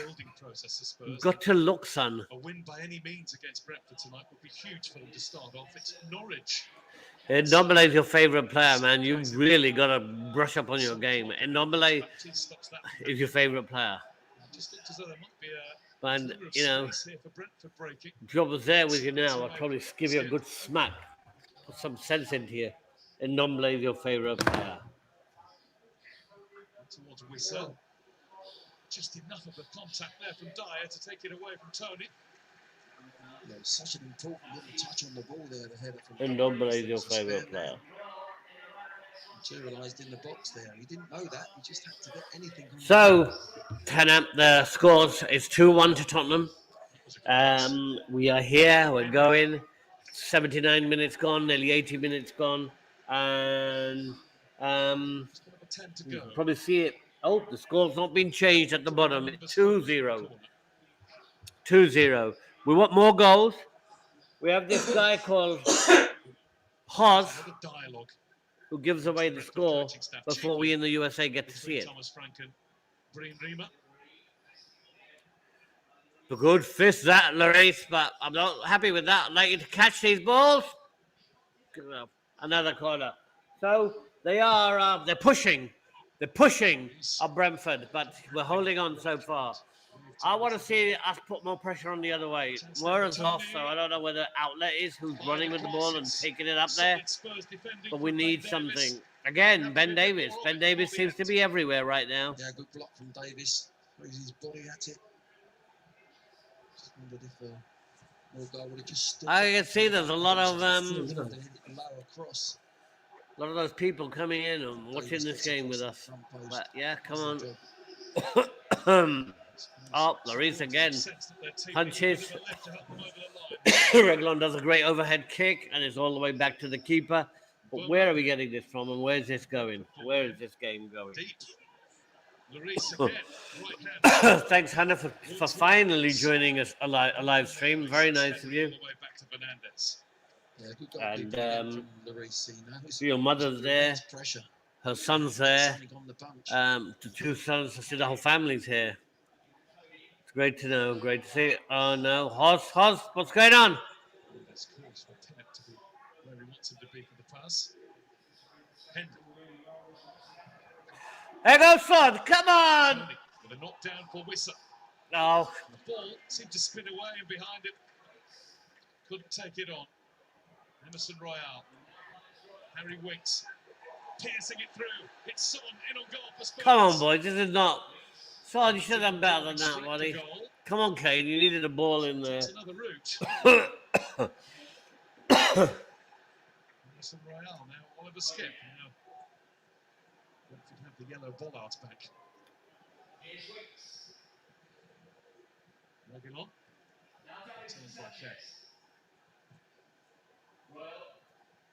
You've got to look, son. A win by any means against Brentford tonight would be huge for them to start off. It's Norwich. Ndomble is your favourite player, man. You've really got to brush up on your game. Ndomble is your favourite player. Just looks as though there might be a and, you know, if I was there with you now, I'd probably give you a good smack. Put some sense into you. And Ndomble is your favourite player. Towards Whistle. Just enough of the contact there from Dyer to take it away from Tony. Yeah, such an important little touch on the ball there, the header from Ndomble is your favourite player. Materialised in the box there. He didn't know that. He just had to get anything. So, the scores is 2-1 to Tottenham. We are here. We're going. 79 minutes gone. Nearly 80 minutes gone. And you can probably see it Oh, the score's not been changed at the bottom. It's 2-0. 2-0. We want more goals. We have this guy called Haas, Another dialogue. who gives away the score before we in the USA get to see it. Thomas Frank and Breen Riemer. A good fist that, Larice, but I'm not happy with that. I'd like you to catch these balls. Good enough. Another corner. So they are, they're pushing. They're pushing up Brentford, but we're holding on so far. I want to see us put more pressure on the other way. Moira's off, so I don't know where the outlet is, who's running with the ball and taking it up there. But we need something. Again, Ben Davis. Ben Davis seems to be everywhere right now. Yeah, good block from Davis. Throws his body at it. Just wondered if more goal would have just stood. I can see there's a lot of lower across. a lot of those people coming in and watching this game with us. But yeah, come on. Oh, Larice again. Punches. Reglon does a great overhead kick and it's all the way back to the keeper. But where are we getting this from and where's this going? Where is this game going? Thanks, Hannah, for finally joining us a live stream. Very nice of you. And your mother's there. Her son's there. The two sons. I see the whole family's here. It's great to know. Great to see. Oh no, Hoss, what's going on? That's course for Tennant to be where he wants him to be for the pass. Henry. There goes Son. Come on. With a knockdown for Wissa. Oh. The ball seemed to spin away and behind it. Couldn't take it on. Emerson Royale. Harry Winks. Piercing it through. It's Son in on goal for Spurs. Come on, boys. This is not. Son, you should have done better than that, buddy. Come on, Kane. You needed a ball in there. That's another route. Emerson Royale now. Oliver Skip. Now. Brentford have the yellow bollards back. Reguilon. Turned by Kay.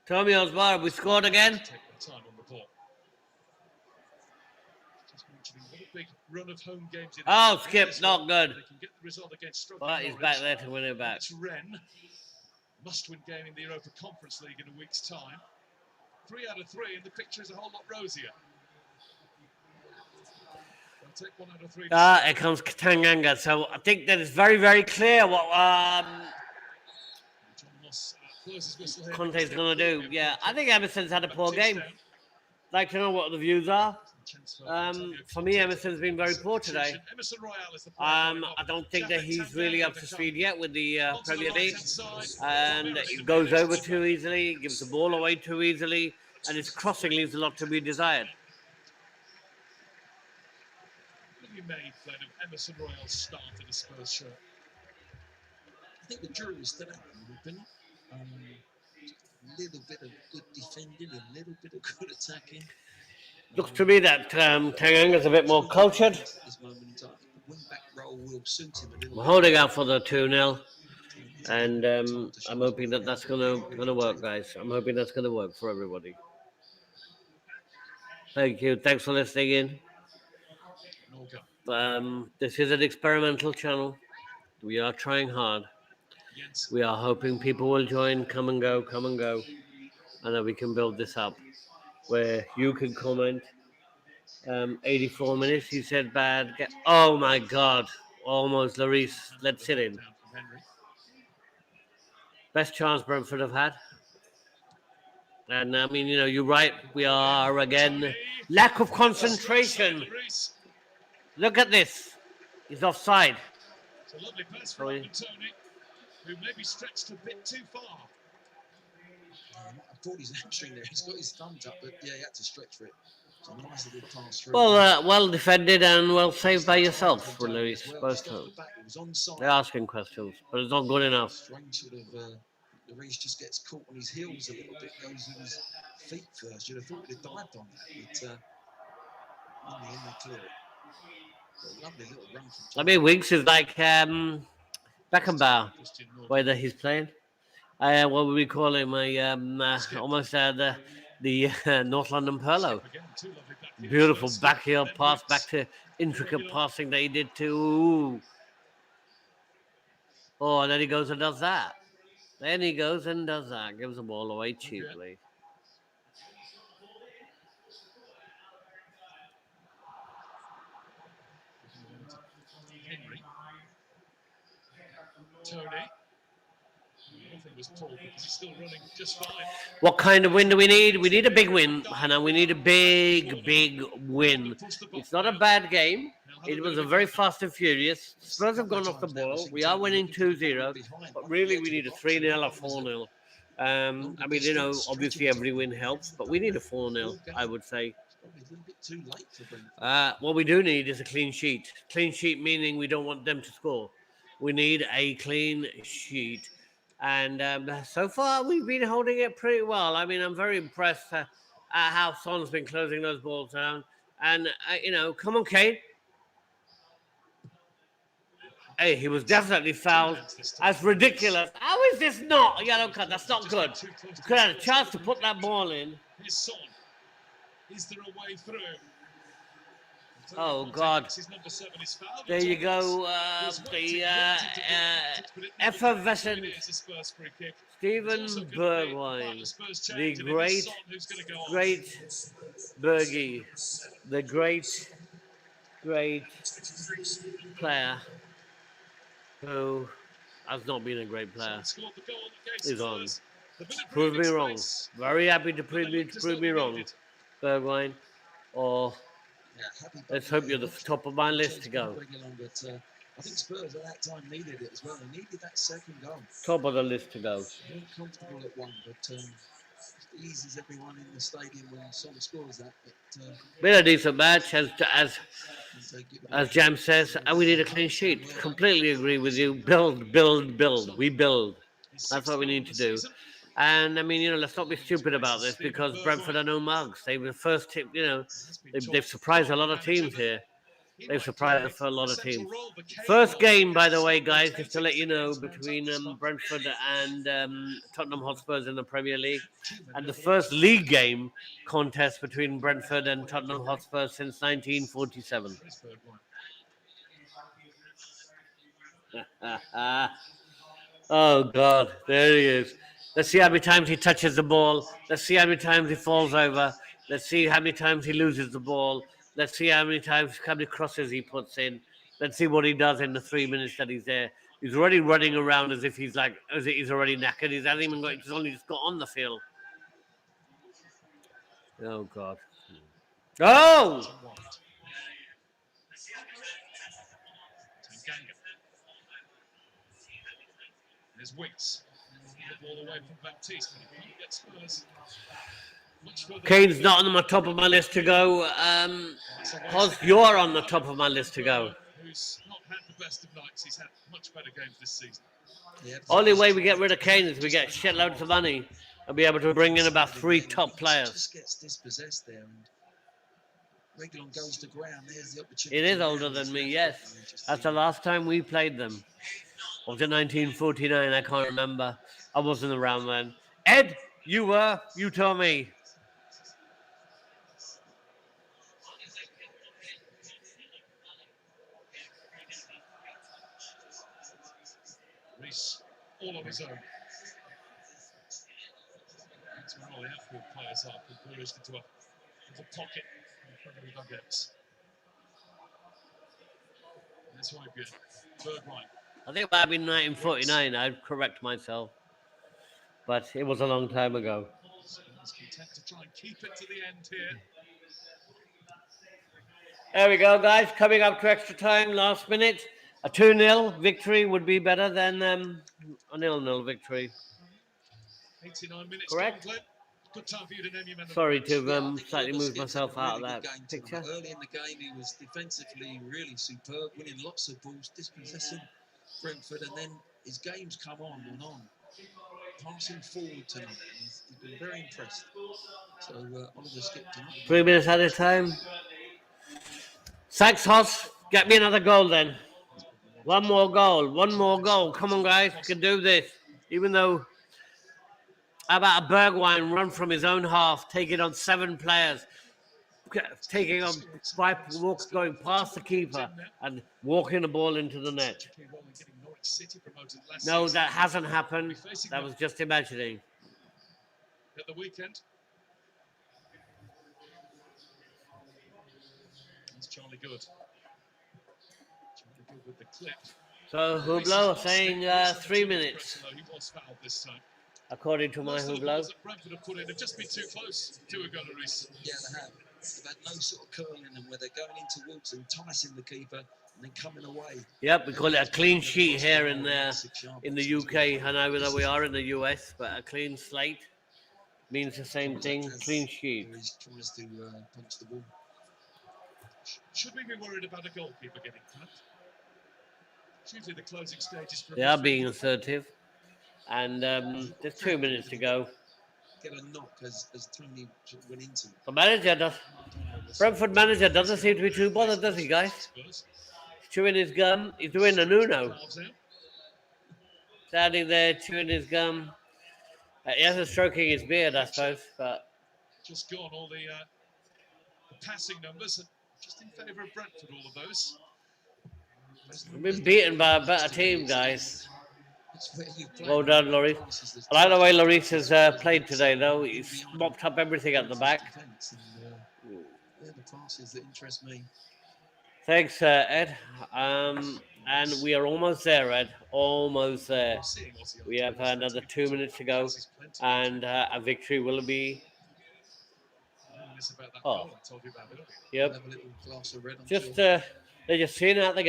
Tommy Osbar, we scored again. Take their time on the ball. Just mentioning what a big run of home games in. Oh, Skip, not good. They can get the result against But he's back there to win it back. It's Rennes. Must-win game in the Europa Conference League in a week's time. 3 out of 3, and the picture is a whole lot rosier. They'll take 1 out of 3. Here comes Tanganga. So I think that it's very, very clear what Conte's going to do. Yeah, I think Emerson's had a poor game. I'd like to know what the views are. For me, Emerson's been very poor today. I don't think that he's really up to speed yet with the Premier League. And he goes over too easily, gives the ball away too easily, and his crossing leaves a lot to be desired. What have you made, Glenn, of Emerson Royale's start in the Spurs shirt? I think the jury is still out in my opinion. A little bit of good defending, a little bit of good attacking. Looks to me that Tanganga's a bit more cultured. This moment in time, the wing-back role will suit him a little. We're holding out for the 2-0, and I'm hoping that that's gonna work, guys. I'm hoping that's gonna work for everybody. Thank you. Thanks for listening in. This is an experimental channel. We are trying hard. We are hoping people will join, come and go, and then we can build this up where you can comment. 84 minutes, he said bad. Oh my God, almost Larice. Let's sit in. Best chance Brentford have had. And I mean, you're right. We are again lack of concentration. Look at this. He's offside. It's a lovely pass from Tony, who maybe stretched a bit too far. I thought his hamstring there. He's got his thumbs up, but yeah, he had to stretch for it. It's a nice little pass through. Well defended and well saved by yourself, Lewis. Both times. They're asking questions, but it's not good enough. Strange sort of. Larice just gets caught on his heels a little bit, goes with his feet first. You'd have thought he'd have dived on that, but in the end they clear it. A lovely little run from I mean, Winks is like Beckenbauer, whether he's playing. What would we call him? Almost the the North London Polo. Again, two lovely back Beautiful shots. backheel Then pass, Wicks. back to intricate Regular. passing that he did too. Oh, and then he goes and does that. Then he goes and does that. Gives the ball away cheaply. Henry. Tony. Nothing was pulled because he's still running just fine. What kind of win do we need? We need a big win, Hannah. We need a big, big win. It's not a bad game. It was a very fast and furious. Spurs have gone off the ball. We are winning 2-0, but really we need a 3-0 or 4-0. I mean, you know, obviously every win helps, but we need a 4-0, I would say. Probably a little bit too late for Brentford. What we do need is a clean sheet. Clean sheet meaning we don't want them to score. We need a clean sheet. And so far, we've been holding it pretty well. I mean, I'm very impressed at how Son's been closing those balls down. And, you know, come on, Kane. Hey, he was definitely fouled. That's ridiculous. How is this not a yellow card? That's not good. You could have had a chance to put that ball in. Here's Son. Is there a way through? Oh, God. There you go. The effervescent Stephen Bergwijn, the great Bergie, the great player who has not been a great player, is on. Prove me wrong. Very happy to prove me wrong, Bergwijn. Or let's hope you're the top of my list to go. But I think Spurs at that time needed it as well. They needed that second goal. Top of the list to go. They weren't comfortable at one, but it eases everyone in the stadium when Son scores that. But, been a decent match, as Jam says, and we need a clean sheet. Completely agree with you. Build. We build. That's what we need to do. And I mean, you know, let's not be stupid about this because Brentford are no mugs. They were the first team, you know, they've surprised a lot of teams here. They've surprised us for a lot of teams. First game, by the way, guys, just to let you know, between Brentford and Tottenham Hotspurs in the Premier League, and the first league game contest between Brentford and Tottenham Hotspurs since 1947. Oh, God, there he is. Let's see how many times he touches the ball. Let's see how many times he falls over. Let's see how many times he loses the ball. Let's see how many crosses he puts in. Let's see what he does in the 3 minutes that he's there. He's already running around as if he's already knackered. He's only just got on the field. Oh, God. Oh! There's Wicks. The ball away from Baptiste, but he gets Spurs. Kane's not on the top of my list to go. Hos, you're on the top of my list to go. Who's not had the best of nights. He's had much better games this season. Only way we get rid of Kane is we get shitloads of money and be able to bring in about 3 top players. Just gets dispossessed there, and Reguilon goes to ground. There's the opportunity. It is older than me, yes. That's the last time we played them. Was it 1949? I can't remember. I wasn't around then. Ed, you were. You tell me. Reece, all on his own. That's where all the outfield players are. Converged into a little pocket in front of the dugout. That's why good. Bergwijn. I think it might have been 1949. I'd correct myself. But it was a long time ago. He's content to try and keep it to the end here. There we go, guys. Coming up to extra time, last minute. A 2-0 victory would be better than a 0-0 victory. 89 minutes. Correct? Good time for you to name your men. Sorry to slightly move myself out of that picture. Early in the game, he was defensively really superb, winning lots of balls, dispossessing Brentford, and then his game's come on and on, passing forward tonight. He's been very impressed. So Oliver skipped tonight. 3 minutes at a time. Sykes Hoss, get me another goal then. One more goal. Come on, guys, you can do this. Even though How about a Bergwijn run from his own half, taking on 7 players, taking on going past the keeper and walking the ball into the net. No, that hasn't happened. That was just imagining. At the weekend. That's Charlie Good. Charlie Good with the clip. So Hublot saying 3 minutes. He was fouled this time. According to my Most of the Hublot. balls that Brentford have put in have just been too close to a goal, Reece. Yeah, they have. They've had no sort of curl in them where they're going in towards and enticing the keeper and then coming away. Yep, we call it a clean sheet here in the UK. I know that we are in the US, but a clean slate means the same thing. Clean sheet. He tries to punch the ball. Should we be worried about a goalkeeper getting clapped? It's usually the closing stages. They are being assertive, and there's 2 minutes to go. Get a knock as Tony went into. The manager does. Brentford manager doesn't seem to be too bothered, does he, guys? He's chewing his gum. He's doing a Nuno. Standing there chewing his gum. He hasn't stroking his beard, I suppose, but just gone all the passing numbers, just in favour of Brentford. All of those. We've been beaten by a better team, guys. Well done, Lloris. I like the way Lloris has played today, though. He's mopped up everything at the back. They're the classes that interest me. Thanks, Ed. And we are almost there, Ed. Almost there. We have another 2 minutes to go, and a victory will be. Oh, yep. Just they're just seeing out the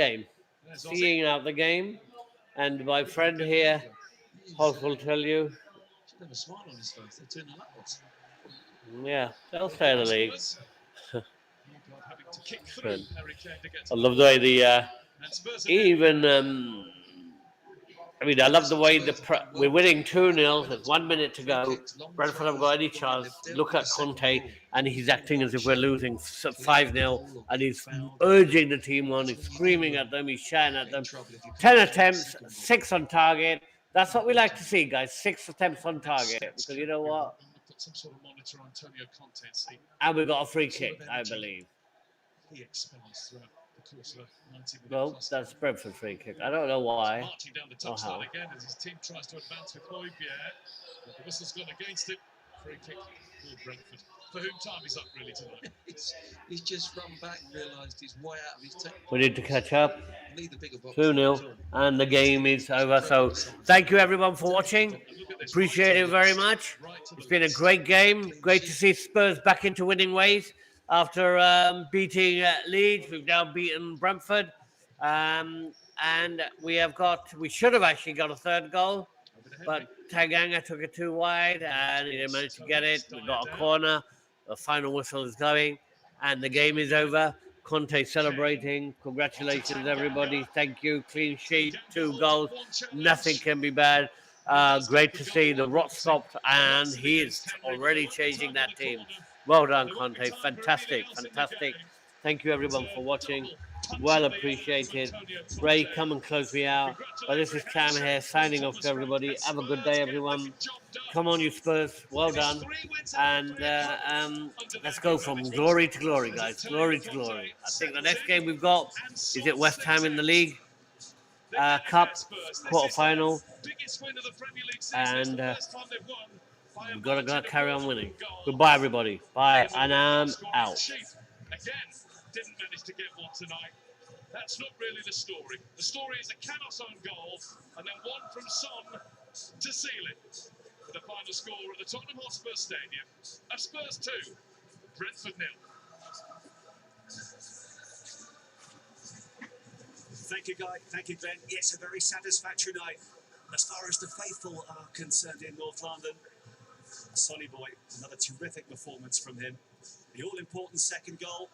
game, and my friend here, Hoss, will tell you. Should have a smile on his face. They're turning upwards. Yeah, they'll stay in the league. I love the way I love the way we're winning 2-0. There's 1 minute to go. Brentford haven't got any chance. Look at Conte, and he's acting as if we're losing 5-0, and he's urging the team on. He's screaming at them. He's shouting at them. 10 attempts, 6 on target. That's what we like to see, guys. 6 attempts on target. Because you know what? Some sort of monitor on Antonio Conte. And we got a free kick, I believe. He expels throughout the course of a 90-minute. Well, that's Brentford free kick. I don't know why. Marching down the touchline again as his team tries to advance with Højbjerg. The whistle's gone against him. Free kick for Brentford. For whom time is up really tonight. He's just run back and realised he's way out of his technique. We need to catch up. 2-0, and the game is over. So thank you everyone for watching. Appreciate it very much. It's been a great game. Great to see Spurs back into winning ways after beating Leeds. We've now beaten Brentford, and we should have actually got a third goal, but Tanganga took it too wide and he didn't manage to get it. We got a corner. The final whistle is going, and the game is over. Conte celebrating. Congratulations, everybody. Thank you. Clean sheet, 2 goals. Nothing can be bad. Great to see the rot stopped, and he is already changing that team. Well done, Conte. Fantastic, fantastic. Thank you, everyone, for watching. Well appreciated. Ray, come and close me out. But this is Cam here, signing off to everybody. Have a good day, everyone. Come on, you Spurs. Well done. And let's go from glory to glory, guys. Glory to glory. I think the next game we've got is at West Ham in the League Cup quarter-final. And we've got to carry on winning. Goodbye, everybody. Bye, and I'm out. Again, didn't manage to get one tonight. That's not really the story. The story is a Canos own goal and then one from Son to seal it. The final score at the Tottenham Hotspur Stadium of Spurs 2, Brentford 0. Thank you, Guy. Thank you, Glenn. Yes, a very satisfactory night as far as the faithful are concerned in North London. Sonny boy, another terrific performance from him. The all-important second goal,